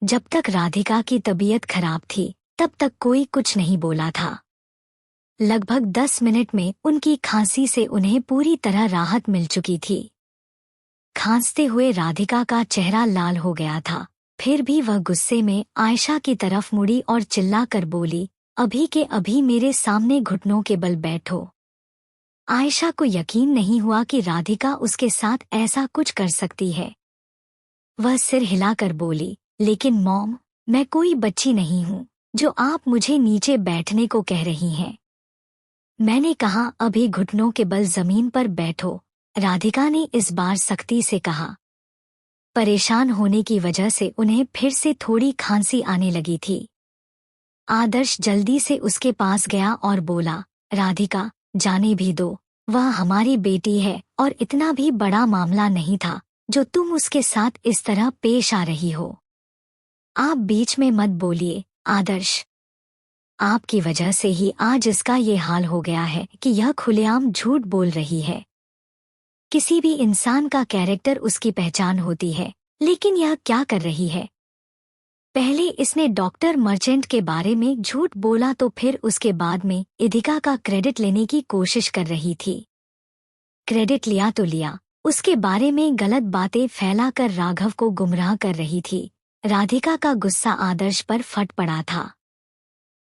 जब तक राधिका की तबीयत खराब थी तब तक कोई कुछ नहीं बोला था। लगभग 10 मिनट में उनकी खांसी से उन्हें पूरी तरह राहत मिल चुकी थी। खांसते हुए राधिका का चेहरा लाल हो गया था, फिर भी वह गुस्से में आयशा की तरफ मुड़ी और चिल्लाकर बोली, अभी के अभी मेरे सामने घुटनों के बल बैठो। आयशा को यकीन नहीं हुआ कि राधिका उसके साथ ऐसा कुछ कर सकती है। वह सिर हिलाकर बोली, लेकिन मॉम, मैं कोई बच्ची नहीं हूँ जो आप मुझे नीचे बैठने को कह रही हैं। मैंने कहा अभी घुटनों के बल जमीन पर बैठो, राधिका ने इस बार सख्ती से कहा। परेशान होने की वजह से उन्हें फिर से थोड़ी खांसी आने लगी थी। आदर्श जल्दी से उसके पास गया और बोला, राधिका, जाने भी दो, वह हमारी बेटी है और इतना भी बड़ा मामला नहीं था जो तुम उसके साथ इस तरह पेश आ रही हो। आप बीच में मत बोलिए, आदर्श। आपकी वजह से ही आज इसका ये हाल हो गया है कि यह खुलेआम झूठ बोल रही है। किसी भी इंसान का कैरेक्टर उसकी पहचान होती है, लेकिन यह क्या कर रही है? पहले इसने डॉक्टर मर्चेंट के बारे में झूठ बोला तो फिर उसके बाद में इधिका का क्रेडिट लेने की कोशिश कर रही थी। क्रेडिट लिया तो लिया, उसके बारे में गलत बातें फैलाकर राघव को गुमराह कर रही थी। राधिका का गुस्सा आदर्श पर फट पड़ा था।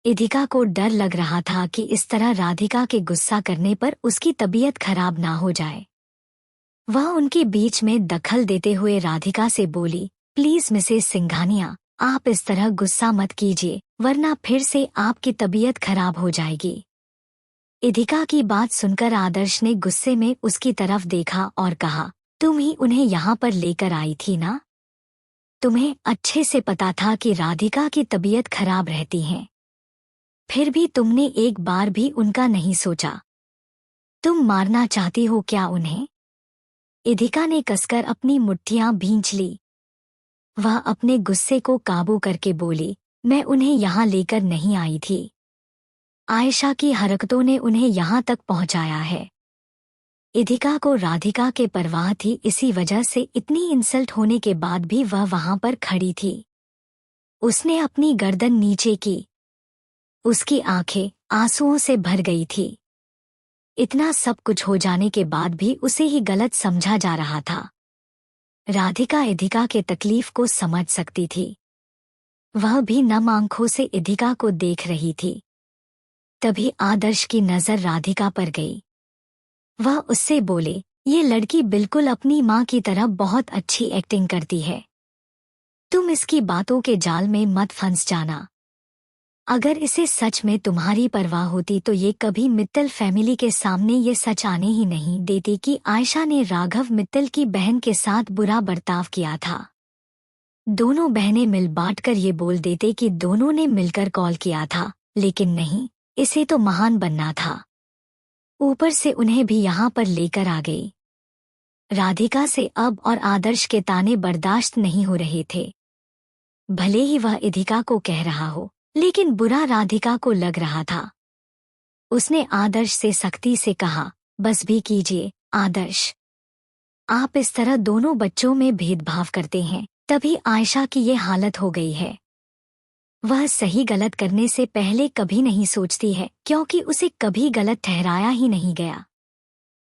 इधिका को डर लग रहा था कि इस तरह राधिका के गुस्सा करने पर उसकी तबीयत खराब ना हो जाए। वह उनके बीच में दखल देते हुए राधिका से बोली, प्लीज मिसेस सिंघानिया, आप इस तरह गुस्सा मत कीजिए, वरना फिर से आपकी तबीयत खराब हो जाएगी। इधिका की बात सुनकर आदर्श ने गुस्से में उसकी तरफ देखा और कहा, तुम ही उन्हें यहाँ पर लेकर आई थी ना? तुम्हें अच्छे से पता था कि राधिका की तबीयत खराब रहती है, फिर भी तुमने एक बार भी उनका नहीं सोचा। तुम मारना चाहती हो क्या उन्हें? इधिका ने कसकर अपनी मुट्ठियां भींच ली। वह अपने गुस्से को काबू करके बोली, मैं उन्हें यहाँ लेकर नहीं आई थी। आयशा की हरकतों ने उन्हें यहाँ तक पहुँचाया है। इधिका को राधिका के परवाह थी, इसी वजह से इतनी इंसल्ट होने के बाद भी वह वहां पर खड़ी थी। उसने अपनी गर्दन नीचे की। उसकी आंखें आंसुओं से भर गई थी। इतना सब कुछ हो जाने के बाद भी उसे ही गलत समझा जा रहा था। राधिका इधिका के तकलीफ को समझ सकती थी। वह भी नम आंखों से इधिका को देख रही थी। तभी आदर्श की नजर राधिका पर गई। वह उससे बोले, ये लड़की बिल्कुल अपनी माँ की तरह बहुत अच्छी एक्टिंग करती है। तुम इसकी बातों के जाल में मत फंस जाना। अगर इसे सच में तुम्हारी परवाह होती तो ये कभी मित्तल फैमिली के सामने ये सच आने ही नहीं देती कि आयशा ने राघव मित्तल की बहन के साथ बुरा बर्ताव किया था। दोनों बहनें मिल बांटकर ये बोल देते कि दोनों ने मिलकर कॉल किया था, लेकिन नहीं, इसे तो महान बनना था। ऊपर से उन्हें भी यहाँ पर लेकर आ गई। राधिका से अब और आदर्श के ताने बर्दाश्त नहीं हो रहे थे। भले ही वह इधिका को कह रहा हो, लेकिन बुरा राधिका को लग रहा था। उसने आदर्श से सख्ती से कहा, बस भी कीजिए आदर्श। आप इस तरह दोनों बच्चों में भेदभाव करते हैं, तभी आयशा की ये हालत हो गई है। वह सही गलत करने से पहले कभी नहीं सोचती है, क्योंकि उसे कभी गलत ठहराया ही नहीं गया।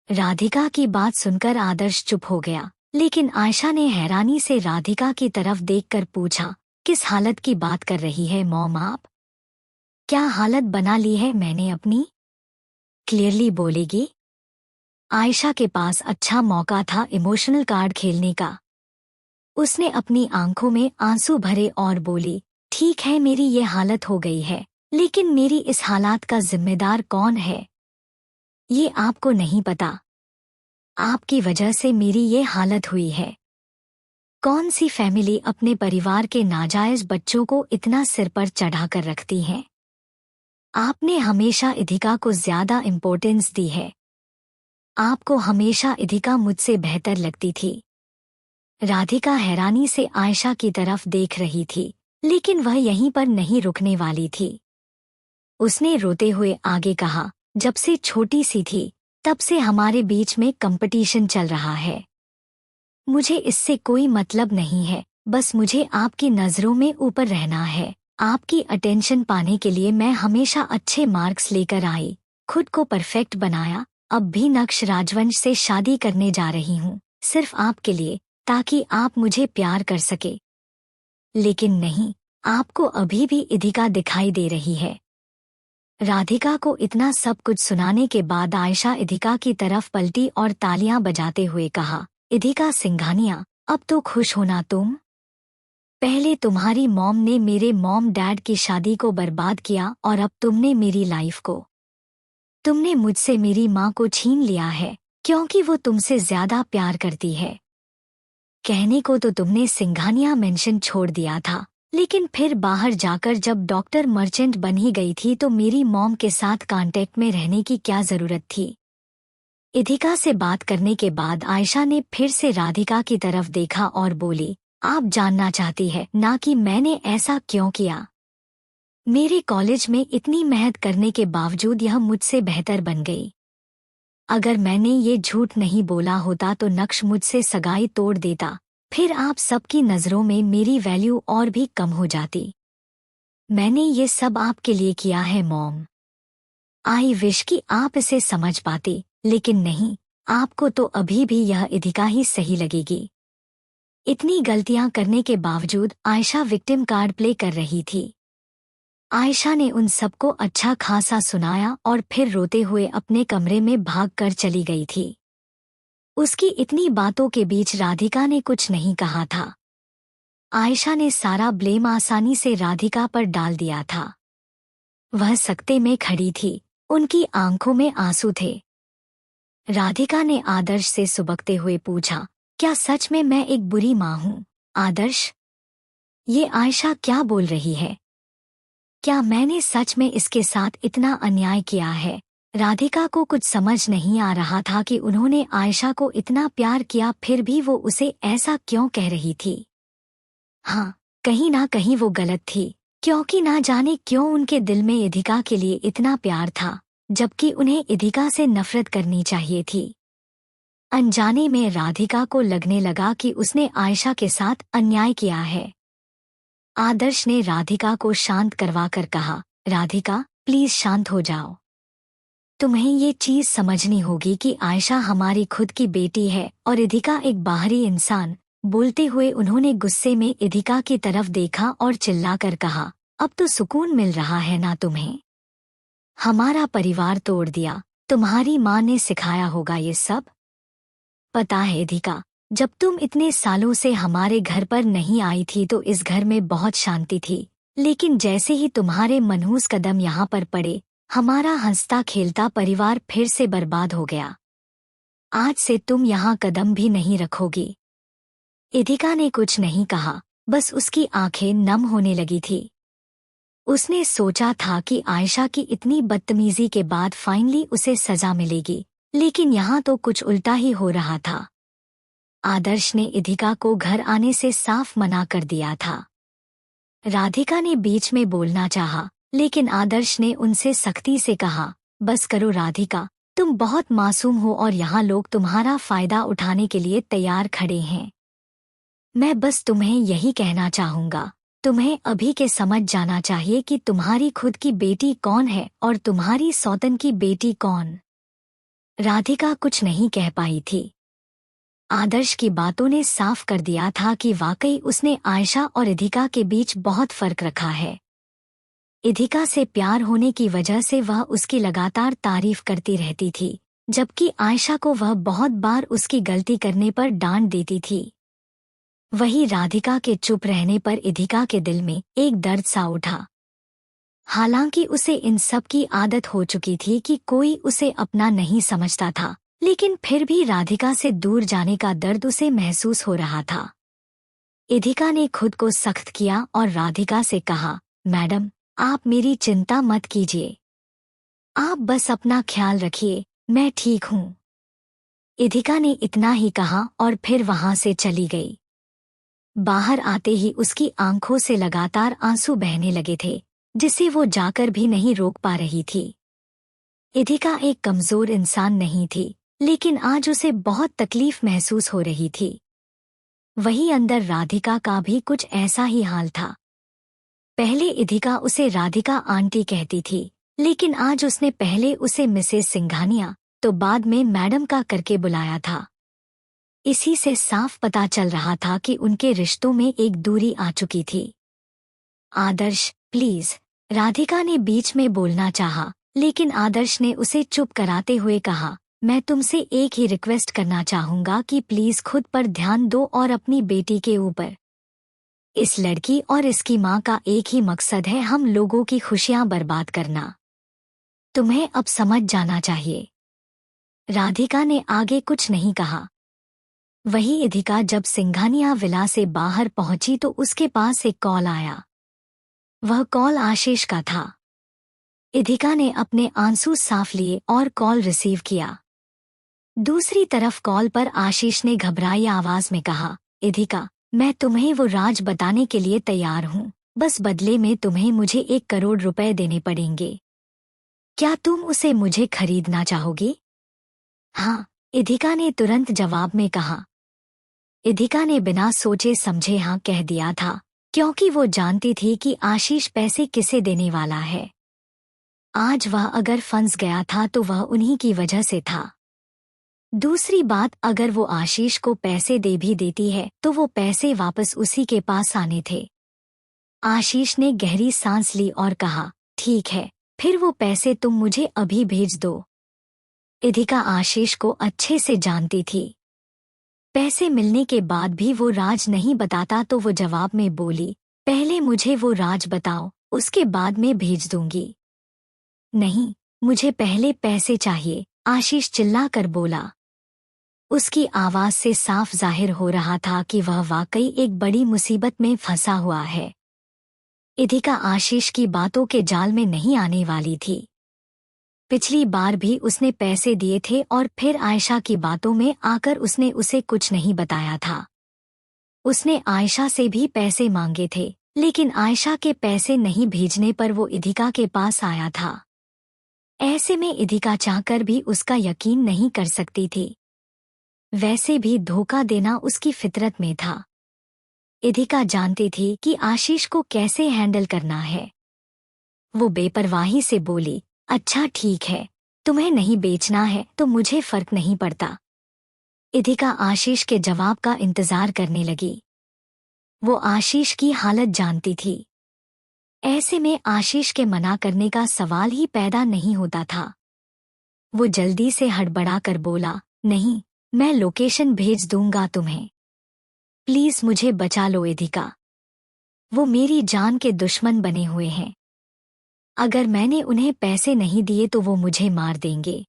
राधिका की बात सुनकर आदर्श चुप हो गया, लेकिन आयशा ने हैरानी से राधिका की तरफ देखकर पूछा, किस हालत की बात कर रही है मॉम आप? क्या हालत बना ली है मैंने अपनी? क्लियरली बोलेगी? आयशा के पास अच्छा मौका था इमोशनल कार्ड खेलने का। उसने अपनी आंखों में आंसू भरे और बोली, ठीक है मेरी ये हालत हो गई है, लेकिन मेरी इस हालात का जिम्मेदार कौन है? ये आपको नहीं पता। आपकी वजह से मेरी ये हालत हुई है। कौन सी फैमिली अपने परिवार के नाजायज बच्चों को इतना सिर पर चढ़ाकर रखती है? आपने हमेशा इधिका को ज्यादा इम्पोर्टेंस दी है। आपको हमेशा इधिका मुझसे बेहतर लगती थी। राधिका हैरानी से आयशा की तरफ देख रही थी, लेकिन वह यहीं पर नहीं रुकने वाली थी। उसने रोते हुए आगे कहा, जब से छोटी सी थी तब से हमारे बीच में कंपटीशन चल रहा है। मुझे इससे कोई मतलब नहीं है, बस मुझे आपकी नज़रों में ऊपर रहना है। आपकी अटेंशन पाने के लिए मैं हमेशा अच्छे मार्क्स लेकर आई, खुद को परफेक्ट बनाया। अब भी नक्श राजवंश से शादी करने जा रही हूँ, सिर्फ आपके लिए, ताकि आप मुझे प्यार कर सके। लेकिन नहीं, आपको अभी भी इधिका दिखाई दे रही है। राधिका को इतना सब कुछ सुनाने के बाद आयशा इधिका की तरफ पलटी और तालियां बजाते हुए कहा, इधिका सिंघानिया, अब तो खुश होना तुम। पहले तुम्हारी मॉम ने मेरे मॉम डैड की शादी को बर्बाद किया और अब तुमने मेरी लाइफ को, तुमने मुझसे मेरी माँ को छीन लिया है, क्योंकि वो तुमसे ज्यादा प्यार करती है। कहने को तो तुमने सिंघानिया मेंशन छोड़ दिया था, लेकिन फिर बाहर जाकर जब डॉक्टर मर्चेंट बन ही गई थी तो मेरी मॉम के साथ कांटेक्ट में रहने की क्या जरूरत थी? इधिका से बात करने के बाद आयशा ने फिर से राधिका की तरफ देखा और बोली, आप जानना चाहती है ना कि मैंने ऐसा क्यों किया? मेरे कॉलेज में इतनी मेहनत करने के बावजूद यह मुझसे बेहतर बन गई। अगर मैंने ये झूठ नहीं बोला होता तो नक्श मुझसे सगाई तोड़ देता, फिर आप सबकी नज़रों में मेरी वैल्यू और भी कम हो जाती। मैंने ये सब आपके लिए किया है मॉम। आई विश कि आप इसे समझ पाती, लेकिन नहीं, आपको तो अभी भी यह इधिका ही सही लगेगी। इतनी गलतियां करने के बावजूद आयशा विक्टिम कार्ड प्ले कर रही थी। आयशा ने उन सबको अच्छा खासा सुनाया और फिर रोते हुए अपने कमरे में भागकर चली गई थी। उसकी इतनी बातों के बीच राधिका ने कुछ नहीं कहा था। आयशा ने सारा ब्लेम आसानी से राधिका पर डाल दिया था। वह सकते में खड़ी थी, उनकी आंखों में आंसू थे। राधिका ने आदर्श से सुबकते हुए पूछा, क्या सच में मैं एक बुरी माँ हूँ? आदर्श, ये आयशा क्या बोल रही है? क्या मैंने सच में इसके साथ इतना अन्याय किया है? राधिका को कुछ समझ नहीं आ रहा था कि उन्होंने आयशा को इतना प्यार किया, फिर भी वो उसे ऐसा क्यों कह रही थी। हाँ, कहीं ना कहीं वो गलत थी, क्योंकि ना जाने क्यों उनके दिल में इधिका के लिए इतना प्यार था, जबकि उन्हें इधिका से नफरत करनी चाहिए थी। अनजाने में राधिका को लगने लगा कि उसने आयशा के साथ अन्याय किया है। आदर्श ने राधिका को शांत करवाकर कहा, राधिका प्लीज शांत हो जाओ। तुम्हें ये चीज समझनी होगी कि आयशा हमारी खुद की बेटी है और इधिका एक बाहरी इंसान। बोलते हुए उन्होंने गुस्से में इधिका की तरफ देखा और चिल्लाकर कहा, अब तो सुकून मिल रहा है ना तुम्हें? हमारा परिवार तोड़ दिया, तुम्हारी माँ ने सिखाया होगा ये सब। पता है इधिका, जब तुम इतने सालों से हमारे घर पर नहीं आई थी तो इस घर में बहुत शांति थी, लेकिन जैसे ही तुम्हारे मनहूस कदम यहाँ पर पड़े, हमारा हंसता खेलता परिवार फिर से बर्बाद हो गया। आज से तुम यहाँ कदम भी नहीं रखोगी। इधिका ने कुछ नहीं कहा, बस उसकी आंखें नम होने लगी थी। उसने सोचा था कि आयशा की इतनी बदतमीजी के बाद फाइनली उसे सजा मिलेगी, लेकिन यहाँ तो कुछ उल्टा ही हो रहा था। आदर्श ने इधिका को घर आने से साफ मना कर दिया था। राधिका ने बीच में बोलना चाहा, लेकिन आदर्श ने उनसे सख्ती से कहा, बस करो राधिका, तुम बहुत मासूम हो और यहाँ लोग तुम्हारा फायदा उठाने के लिए तैयार खड़े हैं। मैं बस तुम्हें यही कहना चाहूँगा, तुम्हें अभी के समझ जाना चाहिए कि तुम्हारी खुद की बेटी कौन है और तुम्हारी सौतन की बेटी कौन। राधिका कुछ नहीं कह पाई थी। आदर्श की बातों ने साफ कर दिया था कि वाकई उसने आयशा और इधिका के बीच बहुत फर्क रखा है। इधिका से प्यार होने की वजह से वह उसकी लगातार तारीफ करती रहती थी, जबकि आयशा को वह बहुत बार उसकी गलती करने पर डांट देती थी। वही राधिका के चुप रहने पर इधिका के दिल में एक दर्द सा उठा। हालांकि उसे इन सब की आदत हो चुकी थी कि कोई उसे अपना नहीं समझता था, लेकिन फिर भी राधिका से दूर जाने का दर्द उसे महसूस हो रहा था। इधिका ने खुद को सख्त किया और राधिका से कहा, मैडम, आप मेरी चिंता मत कीजिए। आप बस अपना ख्याल रखिए, मैं ठीक हूँ। इधिका ने इतना ही कहा और फिर वहां से चली गई। बाहर आते ही उसकी आंखों से लगातार आंसू बहने लगे थे, जिसे वो जाकर भी नहीं रोक पा रही थी। इधिका एक कमजोर इंसान नहीं थी, लेकिन आज उसे बहुत तकलीफ महसूस हो रही थी। वहीं अंदर राधिका का भी कुछ ऐसा ही हाल था। पहले इधिका उसे राधिका आंटी कहती थी, लेकिन आज उसने पहले उसे मिसेस सिंघानिया तो बाद में मैडम का करके बुलाया था। इसी से साफ पता चल रहा था कि उनके रिश्तों में एक दूरी आ चुकी थी। आदर्श प्लीज, राधिका ने बीच में बोलना चाहा, लेकिन आदर्श ने उसे चुप कराते हुए कहा, मैं तुमसे एक ही रिक्वेस्ट करना चाहूंगा कि प्लीज खुद पर ध्यान दो और अपनी बेटी के ऊपर। इस लड़की और इसकी माँ का एक ही मकसद है, हम लोगों की खुशियां बर्बाद करना। तुम्हें अब समझ जाना चाहिए। राधिका ने आगे कुछ नहीं कहा। वही इधिका जब सिंघानिया विला से बाहर पहुंची तो उसके पास एक कॉल आया। वह कॉल आशीष का था। इधिका ने अपने आंसू साफ लिए और कॉल रिसीव किया। दूसरी तरफ कॉल पर आशीष ने घबराई आवाज में कहा, इधिका, मैं तुम्हें वो राज बताने के लिए तैयार हूँ, बस बदले में तुम्हें मुझे 1 करोड़ रुपए देने पड़ेंगे। क्या तुम उसे मुझे खरीदना चाहोगी? हाँ, इधिका ने तुरंत जवाब में कहा। इधिका ने बिना सोचे समझे हाँ कह दिया था, क्योंकि वो जानती थी कि आशीष पैसे किसे देने वाला है। आज वह अगर फंस गया था तो वह उन्हीं की वजह से था। दूसरी बात, अगर वो आशीष को पैसे दे भी देती है तो वो पैसे वापस उसी के पास आने थे। आशीष ने गहरी सांस ली और कहा, ठीक है, फिर वो पैसे तुम मुझे अभी भेज दो। इधिका आशीष को अच्छे से जानती थी। पैसे मिलने के बाद भी वो राज नहीं बताता तो वो जवाब में बोली, पहले मुझे वो राज बताओ, उसके बाद में भेज दूंगी। नहीं, मुझे पहले पैसे चाहिए, आशीष चिल्ला कर बोला। उसकी आवाज से साफ जाहिर हो रहा था कि वह वाकई एक बड़ी मुसीबत में फंसा हुआ है। इधिका आशीष की बातों के जाल में नहीं आने वाली थी। पिछली बार भी उसने पैसे दिए थे और फिर आयशा की बातों में आकर उसने उसे कुछ नहीं बताया था। उसने आयशा से भी पैसे मांगे थे, लेकिन आयशा के पैसे नहीं भेजने पर वो इधिका के पास आया था। ऐसे में इधिका चाहकर भी उसका यकीन नहीं कर सकती थी। वैसे भी धोखा देना उसकी फितरत में था। इधिका जानती थी कि आशीष को कैसे हैंडल करना है। वो बेपरवाही से बोली, अच्छा ठीक है, तुम्हें नहीं बेचना है तो मुझे फर्क नहीं पड़ता। इधिका आशीष के जवाब का इंतजार करने लगी। वो आशीष की हालत जानती थी। ऐसे में आशीष के मना करने का सवाल ही पैदा नहीं होता था। वो जल्दी से हड़बड़ाकर बोला, नहीं, मैं लोकेशन भेज दूंगा तुम्हें। प्लीज मुझे बचा लो इधिका। वो मेरी जान के दुश्मन बने हुए हैं। अगर मैंने उन्हें पैसे नहीं दिए तो वो मुझे मार देंगे।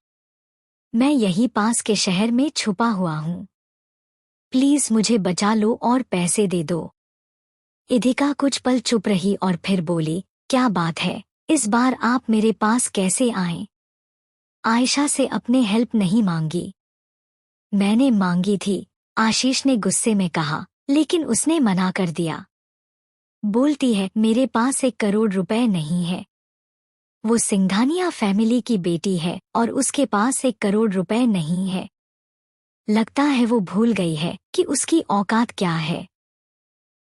मैं यही पास के शहर में छुपा हुआ हूँ। प्लीज मुझे बचा लो और पैसे दे दो। इधिका कुछ पल चुप रही और फिर बोली, क्या बात है, इस बार आप मेरे पास कैसे आए? आयशा से अपने हेल्प नहीं मांगी। मैंने मांगी थी, आशीष ने गुस्से में कहा, लेकिन उसने मना कर दिया। बोलती है मेरे पास 1 करोड़ रुपए नहीं है। वो सिंघानिया फैमिली की बेटी है और उसके पास 1 करोड़ रुपए नहीं है। लगता है वो भूल गई है कि उसकी औकात क्या है।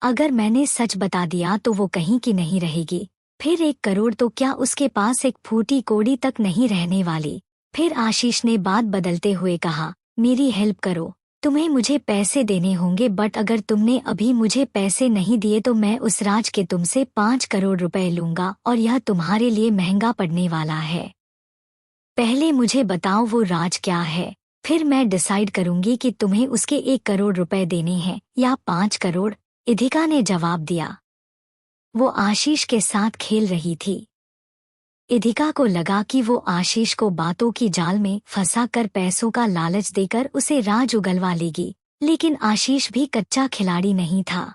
अगर मैंने सच बता दिया तो वो कहीं की नहीं रहेगी। फिर 1 करोड़ तो क्या उसके पास एक फूटी कौड़ी तक नहीं रहने वाली। फिर आशीष ने बात बदलते हुए कहा, मेरी हेल्प करो। तुम्हें मुझे पैसे देने होंगे, बट अगर तुमने अभी मुझे पैसे नहीं दिए तो मैं उस राज के तुमसे 5 करोड़ रुपए लूंगा और यह तुम्हारे लिए महंगा पड़ने वाला है। पहले मुझे बताओ वो राज क्या है, फिर मैं डिसाइड करूंगी कि तुम्हें उसके 1 करोड़ रुपए देने हैं या 5 करोड़। इधिका ने जवाब दिया। वो आशीष के साथ खेल रही थी। इधिका को लगा कि वो आशीष को बातों की जाल में फंसा कर पैसों का लालच देकर उसे राज उगलवा लेगी, लेकिन आशीष भी कच्चा खिलाड़ी नहीं था।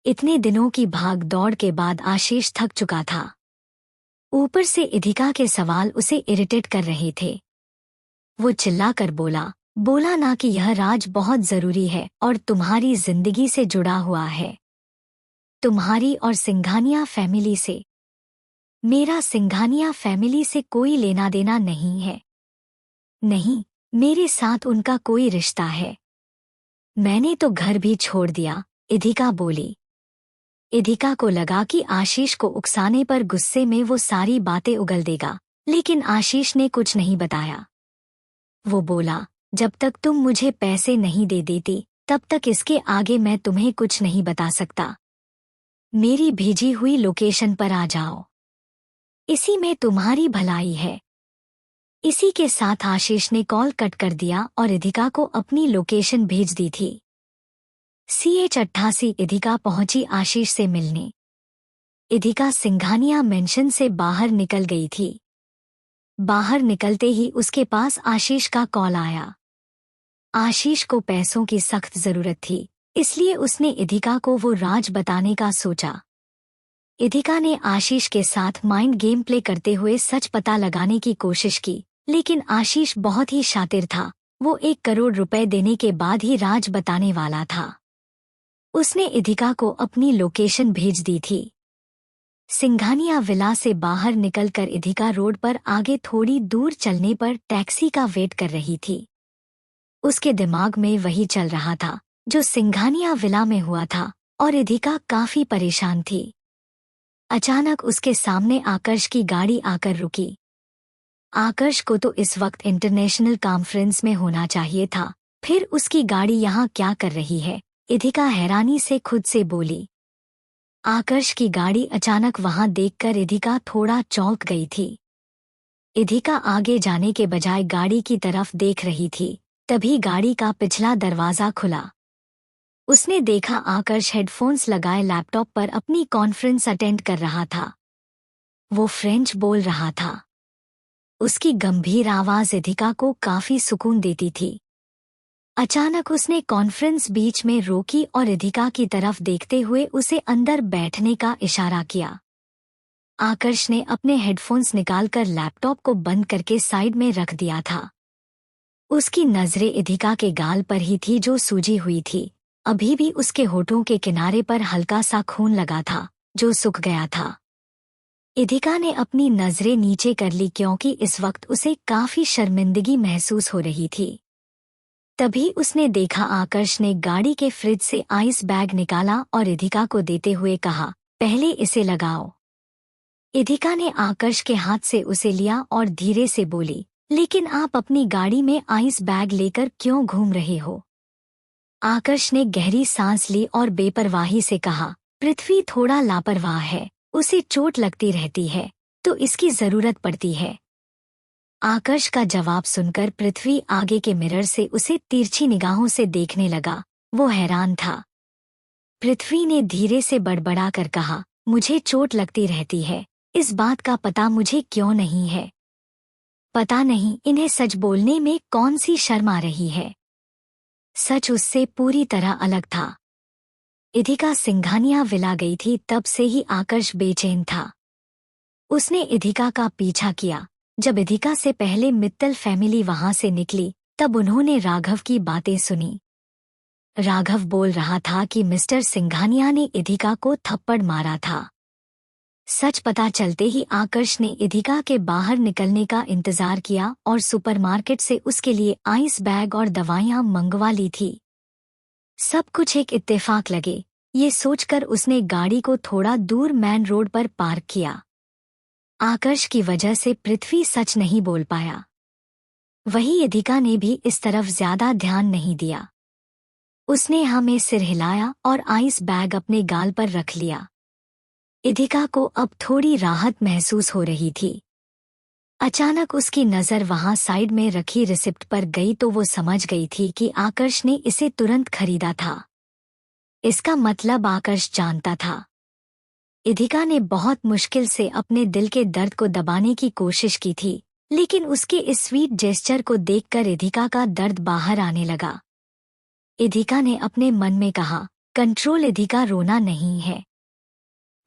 इतने दिनों की भाग दौड़ के बाद आशीष थक चुका था। ऊपर से इधिका के सवाल उसे इरिटेट कर रहे थे। वो चिल्लाकर बोला ना कि यह राज बहुत जरूरी है और तुम्हारी जिंदगी से जुड़ा हुआ है, तुम्हारी और सिंघानिया फैमिली से। मेरा सिंघानिया फैमिली से कोई लेना देना नहीं है। नहीं, मेरे साथ उनका कोई रिश्ता है। मैंने तो घर भी छोड़ दिया, इधिका बोली। इधिका को लगा कि आशीष को उकसाने पर गुस्से में वो सारी बातें उगल देगा, लेकिन आशीष ने कुछ नहीं बताया। वो बोला, जब तक तुम मुझे पैसे नहीं दे देती तब तक इसके आगे मैं तुम्हें कुछ नहीं बता सकता। मेरी भेजी हुई लोकेशन पर आ जाओ, इसी में तुम्हारी भलाई है। इसी के साथ आशीष ने कॉल कट कर दिया और इधिका को अपनी लोकेशन भेज दी थी। CH88 इधिका पहुंची आशीष से मिलने। इधिका सिंघानिया मेंशन से बाहर निकल गई थी। बाहर निकलते ही उसके पास आशीष का कॉल आया। आशीष को पैसों की सख्त जरूरत थी, इसलिए उसने इधिका को वो राज बताने का सोचा। इधिका ने आशीष के साथ माइंड गेम प्ले करते हुए सच पता लगाने की कोशिश की, लेकिन आशीष बहुत ही शातिर था। वो 1 करोड़ रुपए देने के बाद ही राज बताने वाला था। उसने इधिका को अपनी लोकेशन भेज दी थी। सिंघानिया विला से बाहर निकलकर इधिका रोड पर आगे थोड़ी दूर चलने पर टैक्सी का वेट कर रही थी। उसके दिमाग में वही चल रहा था जो सिंघानिया विला में हुआ था और इधिका काफी परेशान थी। अचानक उसके सामने आकर्ष की गाड़ी आकर रुकी। आकर्ष को तो इस वक्त इंटरनेशनल कॉन्फ्रेंस में होना चाहिए था, फिर उसकी गाड़ी यहाँ क्या कर रही है? इधिका हैरानी से खुद से बोली। आकर्ष की गाड़ी अचानक वहां देखकर इधिका थोड़ा चौंक गई थी। इधिका आगे जाने के बजाय गाड़ी की तरफ देख रही थी, तभी गाड़ी का पिछला दरवाजा खुला। उसने देखा आकर्ष हेडफोन्स लगाए लैपटॉप पर अपनी कॉन्फ्रेंस अटेंड कर रहा था। वो फ्रेंच बोल रहा था। उसकी गंभीर आवाज इधिका को काफी सुकून देती थी। अचानक उसने कॉन्फ्रेंस बीच में रोकी और इधिका की तरफ देखते हुए उसे अंदर बैठने का इशारा किया। आकर्ष ने अपने हेडफोन्स निकालकर लैपटॉप को बंद करके साइड में रख दिया था। उसकी नजरें इधिका के गाल पर ही थी जो सूजी हुई थी। अभी भी उसके होठों के किनारे पर हल्का सा खून लगा था जो सूख गया था। इधिका ने अपनी नजरें नीचे कर ली क्योंकि इस वक्त उसे काफी शर्मिंदगी महसूस हो रही थी। तभी उसने देखा आकर्ष ने गाड़ी के फ्रिज से आइस बैग निकाला और इधिका को देते हुए कहा, पहले इसे लगाओ। इधिका ने आकर्ष के हाथ से उसे लिया और धीरे से बोली, लेकिन आप अपनी गाड़ी में आइस बैग लेकर क्यों घूम रहे हो? आकर्ष ने गहरी सांस ली और बेपरवाही से कहा, पृथ्वी थोड़ा लापरवाह है, उसे चोट लगती रहती है तो इसकी जरूरत पड़ती है। आकर्ष का जवाब सुनकर पृथ्वी आगे के मिरर से उसे तिरछी निगाहों से देखने लगा। वो हैरान था। पृथ्वी ने धीरे से बड़बड़ा कर कहा, मुझे चोट लगती रहती है, इस बात का पता मुझे क्यों नहीं है? पता नहीं इन्हें सच बोलने में कौन सी शर्म आ रही है। सच उससे पूरी तरह अलग था। इधिका सिंघानिया विला गई थी तब से ही आकर्ष बेचैन था। उसने इधिका का पीछा किया। जब इधिका से पहले मित्तल फैमिली वहां से निकली तब उन्होंने राघव की बातें सुनी। राघव बोल रहा था कि मिस्टर सिंघानिया ने इधिका को थप्पड़ मारा था। सच पता चलते ही आकर्ष ने इधिका के बाहर निकलने का इंतजार किया और सुपरमार्केट से उसके लिए आइस बैग और दवाइयां मंगवा ली थी। सब कुछ एक इत्तेफाक लगे, ये सोचकर उसने गाड़ी को थोड़ा दूर मेन रोड पर पार्क किया। आकर्ष की वजह से पृथ्वी सच नहीं बोल पाया। वही इधिका ने भी इस तरफ ज्यादा ध्यान नहीं दिया। उसने हमें सिर हिलाया और आइस बैग अपने गाल पर रख लिया। इधिका को अब थोड़ी राहत महसूस हो रही थी। अचानक उसकी नज़र वहां साइड में रखी रिसिप्ट पर गई तो वो समझ गई थी कि आकर्ष ने इसे तुरंत खरीदा था। इसका मतलब आकर्ष जानता था। इधिका ने बहुत मुश्किल से अपने दिल के दर्द को दबाने की कोशिश की थी, लेकिन उसके इस स्वीट जेस्चर को देखकर इधिका का दर्द बाहर आने लगा। इधिका ने अपने मन में कहा, कंट्रोल इधिका, रोना नहीं है।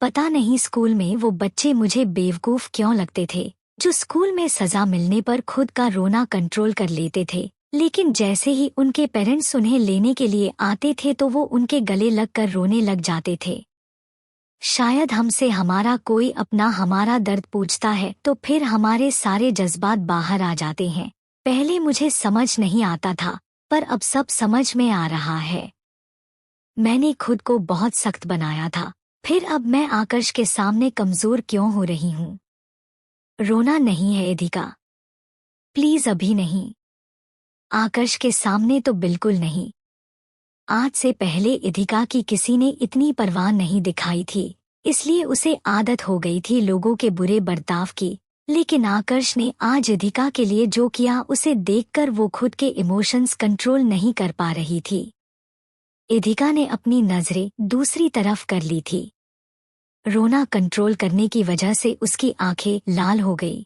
पता नहीं स्कूल में वो बच्चे मुझे बेवकूफ क्यों लगते थे जो स्कूल में सजा मिलने पर खुद का रोना कंट्रोल कर लेते थे, लेकिन जैसे ही उनके पेरेंट्स उन्हें लेने के लिए आते थे तो वो उनके गले लगकर रोने लग जाते थे। शायद हमसे हमारा कोई अपना हमारा दर्द पूछता है तो फिर हमारे सारे जज्बात बाहर आ जाते हैं। पहले मुझे समझ नहीं आता था, पर अब सब समझ में आ रहा है। मैंने खुद को बहुत सख्त बनाया था, फिर अब मैं आकर्ष के सामने कमजोर क्यों हो रही हूँ? रोना नहीं है इधिका, प्लीज अभी नहीं। आकर्ष के सामने तो बिल्कुल नहीं। आज से पहले इधिका की किसी ने इतनी परवाह नहीं दिखाई थी, इसलिए उसे आदत हो गई थी लोगों के बुरे बर्ताव की। लेकिन आकर्ष ने आज इधिका के लिए जो किया उसे देखकर वो खुद के इमोशंस कंट्रोल नहीं कर पा रही थी। इधिका ने अपनी नजरें दूसरी तरफ कर ली थी। रोना कंट्रोल करने की वजह से उसकी आंखें लाल हो गई।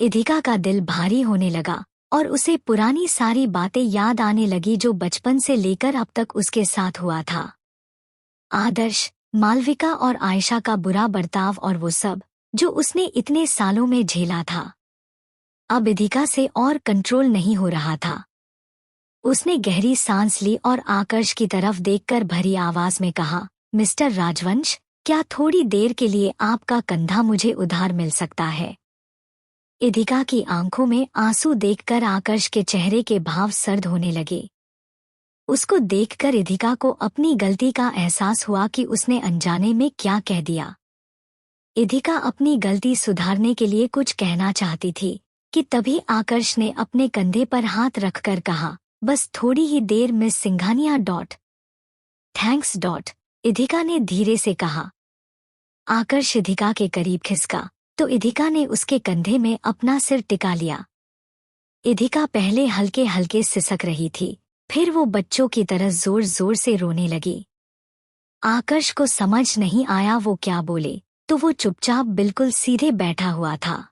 इधिका का दिल भारी होने लगा और उसे पुरानी सारी बातें याद आने लगी जो बचपन से लेकर अब तक उसके साथ हुआ था। आदर्श, मालविका और आयशा का बुरा बर्ताव और वो सब जो उसने इतने सालों में झेला था, अब इधिका से और कंट्रोल नहीं हो रहा था। उसने गहरी सांस ली और आकर्ष की तरफ देखकर भरी आवाज में कहा, मिस्टर राजवंश, क्या थोड़ी देर के लिए आपका कंधा मुझे उधार मिल सकता है? इधिका की आंखों में आंसू देखकर आकर्ष के चेहरे के भाव सर्द होने लगे। उसको देखकर इधिका को अपनी गलती का एहसास हुआ कि उसने अनजाने में क्या कह दिया। इधिका अपनी गलती सुधारने के लिए कुछ कहना चाहती थी कि तभी आकर्ष ने अपने कंधे पर हाथ रखकर कहा, बस थोड़ी ही देर miss Singhania dot thanks dot Idhika ने धीरे से कहा। आकर्ष इधिका के करीब खिसका तो इधिका ने उसके कंधे में अपना सिर टिका लिया। इधिका पहले हल्के हल्के सिसक रही थी, फिर वो बच्चों की तरह जोर जोर से रोने लगी। आकर्ष को समझ नहीं आया वो क्या बोले, तो वो चुपचाप बिल्कुल सीधे बैठा हुआ था।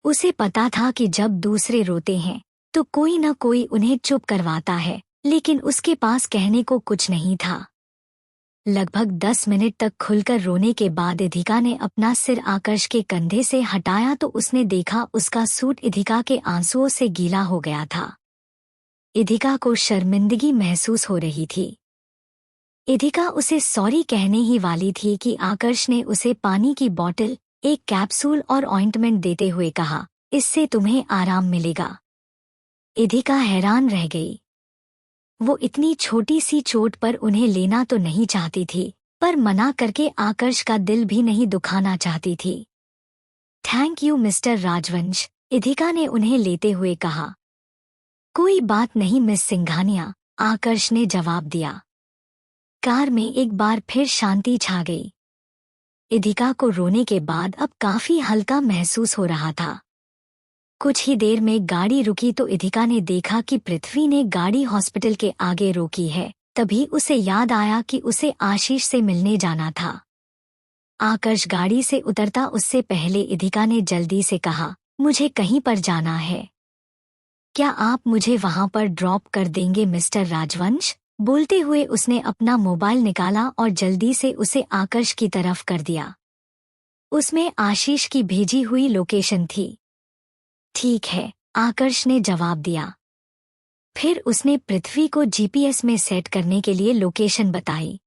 उसे पता था कि जब दूसरे रोते हैं तो कोई न कोई उन्हें चुप करवाता है, लेकिन उसके पास कहने को कुछ नहीं था। लगभग 10 मिनट तक खुलकर रोने के बाद इधिका ने अपना सिर आकर्ष के कंधे से हटाया तो उसने देखा उसका सूट इधिका के आंसुओं से गीला हो गया था। इधिका को शर्मिंदगी महसूस हो रही थी। इधिका उसे सॉरी कहने ही वाली थी कि आकर्ष ने उसे पानी की बोतल, एक कैप्सूल और ऑइंटमेंट देते हुए कहा, इससे तुम्हें आराम मिलेगा। इधिका हैरान रह गई। वो इतनी छोटी सी चोट पर उन्हें लेना तो नहीं चाहती थी, पर मना करके आकर्ष का दिल भी नहीं दुखाना चाहती थी। थैंक यू मिस्टर राजवंश, इधिका ने उन्हें लेते हुए कहा। कोई बात नहीं मिस सिंघानिया, आकर्ष ने जवाब दिया। कार में एक बार फिर शांति छा गई। इधिका को रोने के बाद अब काफी हल्का महसूस हो रहा था। कुछ ही देर में गाड़ी रुकी तो इधिका ने देखा कि पृथ्वी ने गाड़ी हॉस्पिटल के आगे रोकी है। तभी उसे याद आया कि उसे आशीष से मिलने जाना था। आकर्ष गाड़ी से उतरता उससे पहले इधिका ने जल्दी से कहा, मुझे कहीं पर जाना है, क्या आप मुझे वहां पर ड्रॉप कर देंगे मिस्टर राजवंश? बोलते हुए उसने अपना मोबाइल निकाला और जल्दी से उसे आकर्ष की तरफ कर दिया। उसमें आशीष की भेजी हुई लोकेशन थी। ठीक है, आकर्ष ने जवाब दिया। फिर उसने पृथ्वी को जीपीएस में सेट करने के लिए लोकेशन बताई।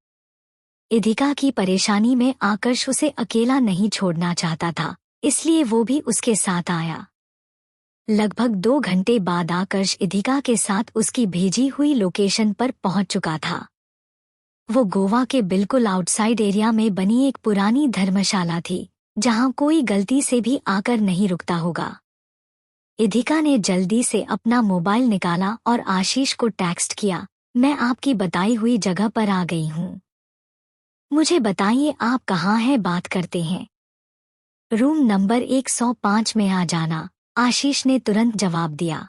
इधिका की परेशानी में आकर्ष उसे अकेला नहीं छोड़ना चाहता था, इसलिए वो भी उसके साथ आया। लगभग 2 घंटे बाद आकर्ष इधिका के साथ उसकी भेजी हुई लोकेशन पर पहुंच चुका था। वो गोवा के बिल्कुल आउटसाइड एरिया में बनी एक पुरानी धर्मशाला थी, जहां कोई गलती से भी आकर नहीं रुकता होगा। इधिका ने जल्दी से अपना मोबाइल निकाला और आशीष को टेक्स्ट किया, मैं आपकी बताई हुई जगह पर आ गई हूँ। मुझे बताइए आप कहाँ हैं, बात करते हैं। रूम नंबर 105 में आ जाना, आशीष ने तुरंत जवाब दिया।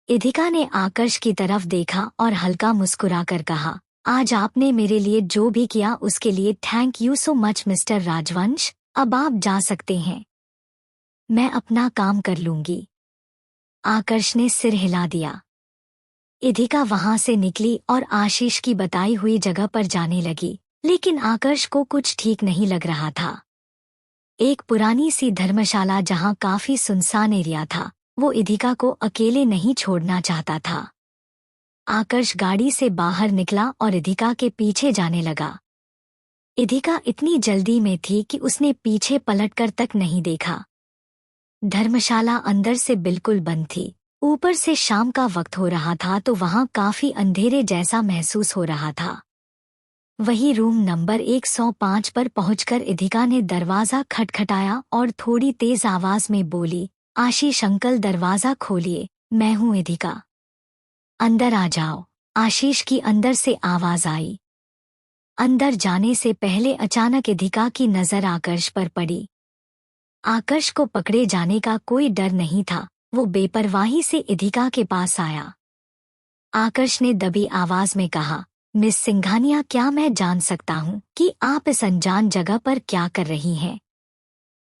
इधिका ने आकर्ष की तरफ देखा और हल्का मुस्कुराकर कहा, आज आपने मेरे लिए जो भी किया उसके लिए thank you so much mister राजवंश, अब आप जा सकते हैं। मैं अपना काम कर लूंगी। आकर्ष ने सिर हिला दिया। इधिका वहां से निकली और आशीष की बताई हुई जगह पर जाने लगी, लेकिन आकर्ष को कुछ ठीक नहीं लग रहा था। एक पुरानी सी धर्मशाला जहां काफी सुनसान एरिया था, वो इधिका को अकेले नहीं छोड़ना चाहता था। आकर्ष गाड़ी से बाहर निकला और इधिका के पीछे जाने लगा। इधिका इतनी जल्दी में थी कि उसने पीछे पलटकर तक नहीं देखा। धर्मशाला अंदर से बिल्कुल बंद थी। ऊपर से शाम का वक्त हो रहा था तो वहां काफी अंधेरे जैसा महसूस हो रहा था। वही रूम नंबर 105 पर पहुंचकर इधिका ने दरवाजा खटखटाया और थोड़ी तेज आवाज में बोली, आशीष अंकल दरवाजा खोलिए, मैं हूं इधिका। अंदर आ जाओ, आशीष की अंदर से आवाज आई। अंदर जाने से पहले अचानक इधिका की नजर आकर्ष पर पड़ी। आकर्ष को पकड़े जाने का कोई डर नहीं था, वो बेपरवाही से इधिका के पास आया। आकर्ष ने दबी आवाज में कहा, मिस सिंघानिया, क्या मैं जान सकता हूँ कि आप इस अनजान जगह पर क्या कर रही हैं?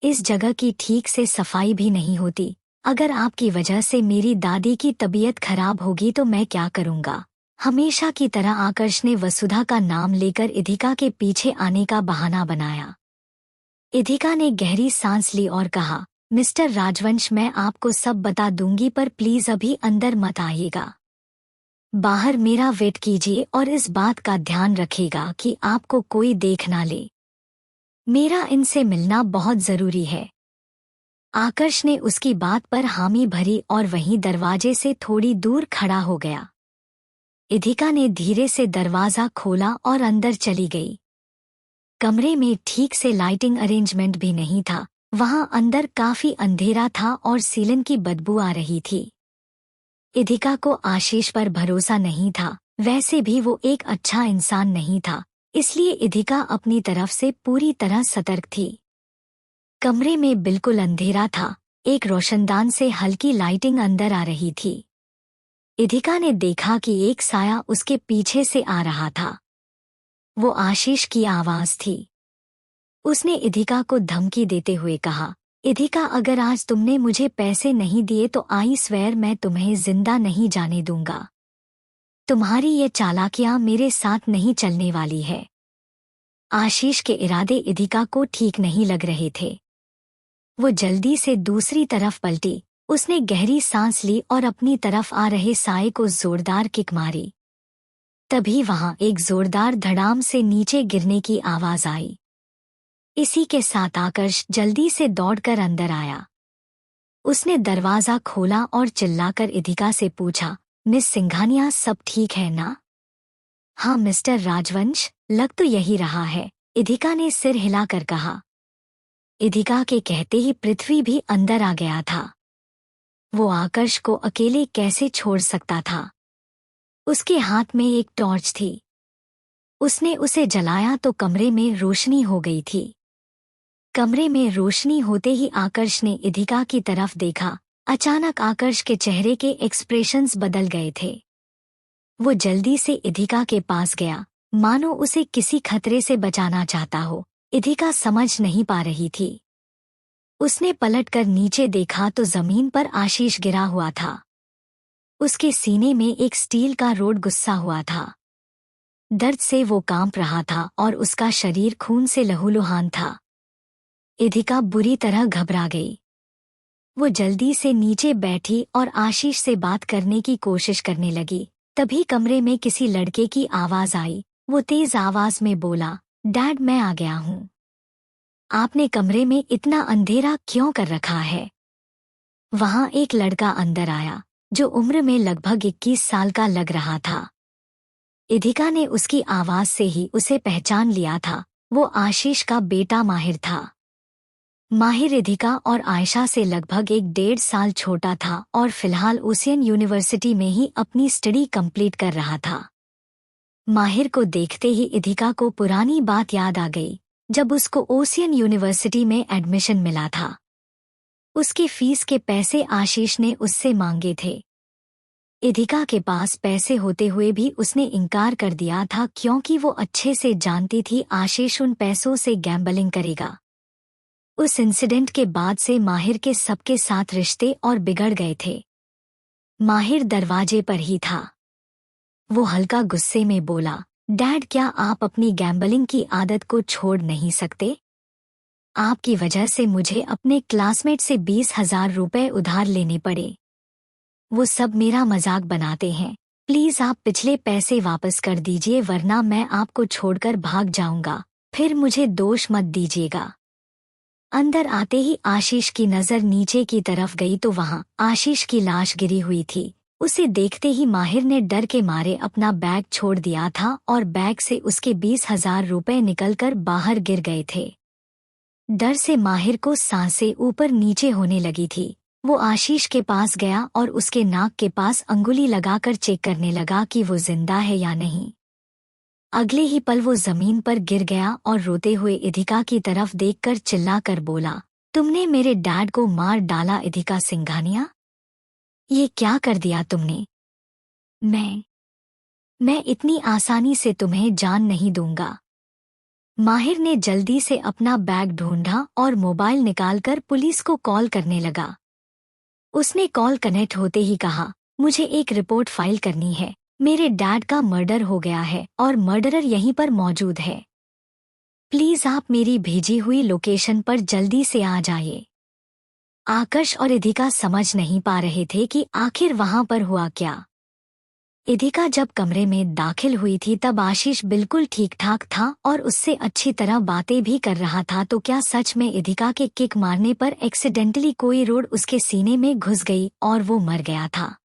इस जगह की ठीक से सफाई भी नहीं होती। अगर आपकी वजह से मेरी दादी की तबीयत खराब होगी तो मैं क्या करूँगा? हमेशा की तरह आकर्ष ने वसुधा का नाम लेकर इधिका के पीछे आने का बहाना बनाया। इधिका ने गहरी सांस ली और कहा, मिस्टर राजवंश, मैं आपको सब बता दूंगी पर प्लीज अभी अंदर मत आइएगा। बाहर मेरा वेट कीजिए और इस बात का ध्यान रखिएगा कि आपको कोई देख ना ले। मेरा इनसे मिलना बहुत जरूरी है। आकर्ष ने उसकी बात पर हामी भरी और वहीं दरवाजे से थोड़ी दूर खड़ा हो गया। इधिका ने धीरे से दरवाजा खोला और अंदर चली गई। कमरे में ठीक से लाइटिंग अरेंजमेंट भी नहीं था। वहां अंदर काफी अंधेरा था और सीलन की बदबू आ रही थी। इधिका को आशीष पर भरोसा नहीं था, वैसे भी वो एक अच्छा इंसान नहीं था, इसलिए इधिका अपनी तरफ से पूरी तरह सतर्क थी। कमरे में बिल्कुल अंधेरा था, एक रोशनदान से हल्की लाइटिंग अंदर आ रही थी। इधिका ने देखा कि एक साया उसके पीछे से आ रहा था। वो आशीष की आवाज थी। उसने इधिका को धमकी देते हुए कहा, इधिका, अगर आज तुमने मुझे पैसे नहीं दिए तो आई स्वेयर मैं तुम्हें जिंदा नहीं जाने दूंगा। तुम्हारी ये चालाकियां मेरे साथ नहीं चलने वाली है। आशीष के इरादे इधिका को ठीक नहीं लग रहे थे। वो जल्दी से दूसरी तरफ पलटी। उसने गहरी सांस ली और अपनी तरफ आ रहे साए को जोरदार किक मारी। तभी वहां एक जोरदार धड़ाम से नीचे गिरने की आवाज आई। इसी के साथ आकर्ष जल्दी से दौड़कर अंदर आया। उसने दरवाजा खोला और चिल्लाकर इधिका से पूछा, मिस सिंघानिया, सब ठीक है ना? हाँ मिस्टर राजवंश, लग तो यही रहा है, इधिका ने सिर हिलाकर कहा। इधिका के कहते ही पृथ्वी भी अंदर आ गया था। वो आकर्ष को अकेले कैसे छोड़ सकता था? उसके हाथ में एक टॉर्च थी। उसने उसे जलाया तो कमरे में रोशनी हो गई थी। कमरे में रोशनी होते ही आकर्ष ने इधिका की तरफ देखा। अचानक आकर्ष के चेहरे के एक्सप्रेशंस बदल गए थे। वो जल्दी से इधिका के पास गया, मानो उसे किसी खतरे से बचाना चाहता हो। इधिका समझ नहीं पा रही थी। उसने पलटकर नीचे देखा तो जमीन पर आशीष गिरा हुआ था। उसके सीने में एक स्टील का रोड गुस्सा हुआ था। दर्द से वो कांप रहा था और उसका शरीर खून से लहूलुहान था। इधिका बुरी तरह घबरा गई। वो जल्दी से नीचे बैठी और आशीष से बात करने की कोशिश करने लगी। तभी कमरे में किसी लड़के की आवाज आई। वो तेज आवाज में बोला, डैड, मैं आ गया हूँ। आपने कमरे में इतना अंधेरा क्यों कर रखा है? वहां एक लड़का अंदर आया जो उम्र में लगभग 21 साल का लग रहा था। इधिका ने उसकी आवाज से ही उसे पहचान लिया था। वो आशीष का बेटा माहिर था। माहिर इधिका और आयशा से लगभग 1.5 साल छोटा था और फिलहाल ओशियन यूनिवर्सिटी में ही अपनी स्टडी कंप्लीट कर रहा था। माहिर को देखते ही इधिका को पुरानी बात याद आ गई, जब उसको ओशियन यूनिवर्सिटी में एडमिशन मिला था। उसकी फीस के पैसे आशीष ने उससे मांगे थे। इधिका के पास पैसे होते हुए भी उसने इनकार कर दिया था, क्योंकि वो अच्छे से जानती थी आशीष उन पैसों से गैम्बलिंग करेगा। उस इंसिडेंट के बाद से माहिर के सबके साथ रिश्ते और बिगड़ गए थे। माहिर दरवाजे पर ही था। वो हल्का गुस्से में बोला, डैड, क्या आप अपनी गैम्बलिंग की आदत को छोड़ नहीं सकते? आपकी वजह से मुझे अपने क्लासमेट से 20,000 रुपए उधार लेने पड़े। वो सब मेरा मजाक बनाते हैं। प्लीज आप पिछले पैसे वापस कर दीजिए, वरना मैं आपको छोड़कर भाग जाऊंगा। फिर मुझे दोष मत दीजिएगा। अंदर आते ही आशीष की नजर नीचे की तरफ गई तो वहां आशीष की लाश गिरी हुई थी। उसे देखते ही माहिर ने डर के मारे अपना बैग छोड़ दिया था और बैग से उसके 20,000 रुपए निकलकर बाहर गिर गए थे। डर से माहिर को सांसें ऊपर नीचे होने लगी थी। वो आशीष के पास गया और उसके नाक के पास अंगुली लगाकर चेक करने लगा कि वो जिंदा है या नहीं। अगले ही पल वो जमीन पर गिर गया और रोते हुए इधिका की तरफ देखकर चिल्लाकर बोला, तुमने मेरे डैड को मार डाला इधिका सिंघानिया? ये क्या कर दिया तुमने? मैं इतनी आसानी से तुम्हें जान नहीं दूंगा। माहिर ने जल्दी से अपना बैग ढूंढा और मोबाइल निकालकर पुलिस को कॉल करने लगा। उसने कॉल कनेक्ट होते ही कहा, मुझे एक रिपोर्ट फाइल करनी है। मेरे डैड का मर्डर हो गया है और मर्डरर यहीं पर मौजूद है। प्लीज आप मेरी भेजी हुई लोकेशन पर जल्दी से आ जाइए। आकर्ष और इधिका समझ नहीं पा रहे थे कि आखिर वहां पर हुआ क्या। इधिका जब कमरे में दाखिल हुई थी तब आशीष बिल्कुल ठीक ठाक था और उससे अच्छी तरह बातें भी कर रहा था। तो क्या सच में इधिका के किक मारने पर एक्सीडेंटली कोई रोड उसके सीने में घुस गई और वो मर गया था?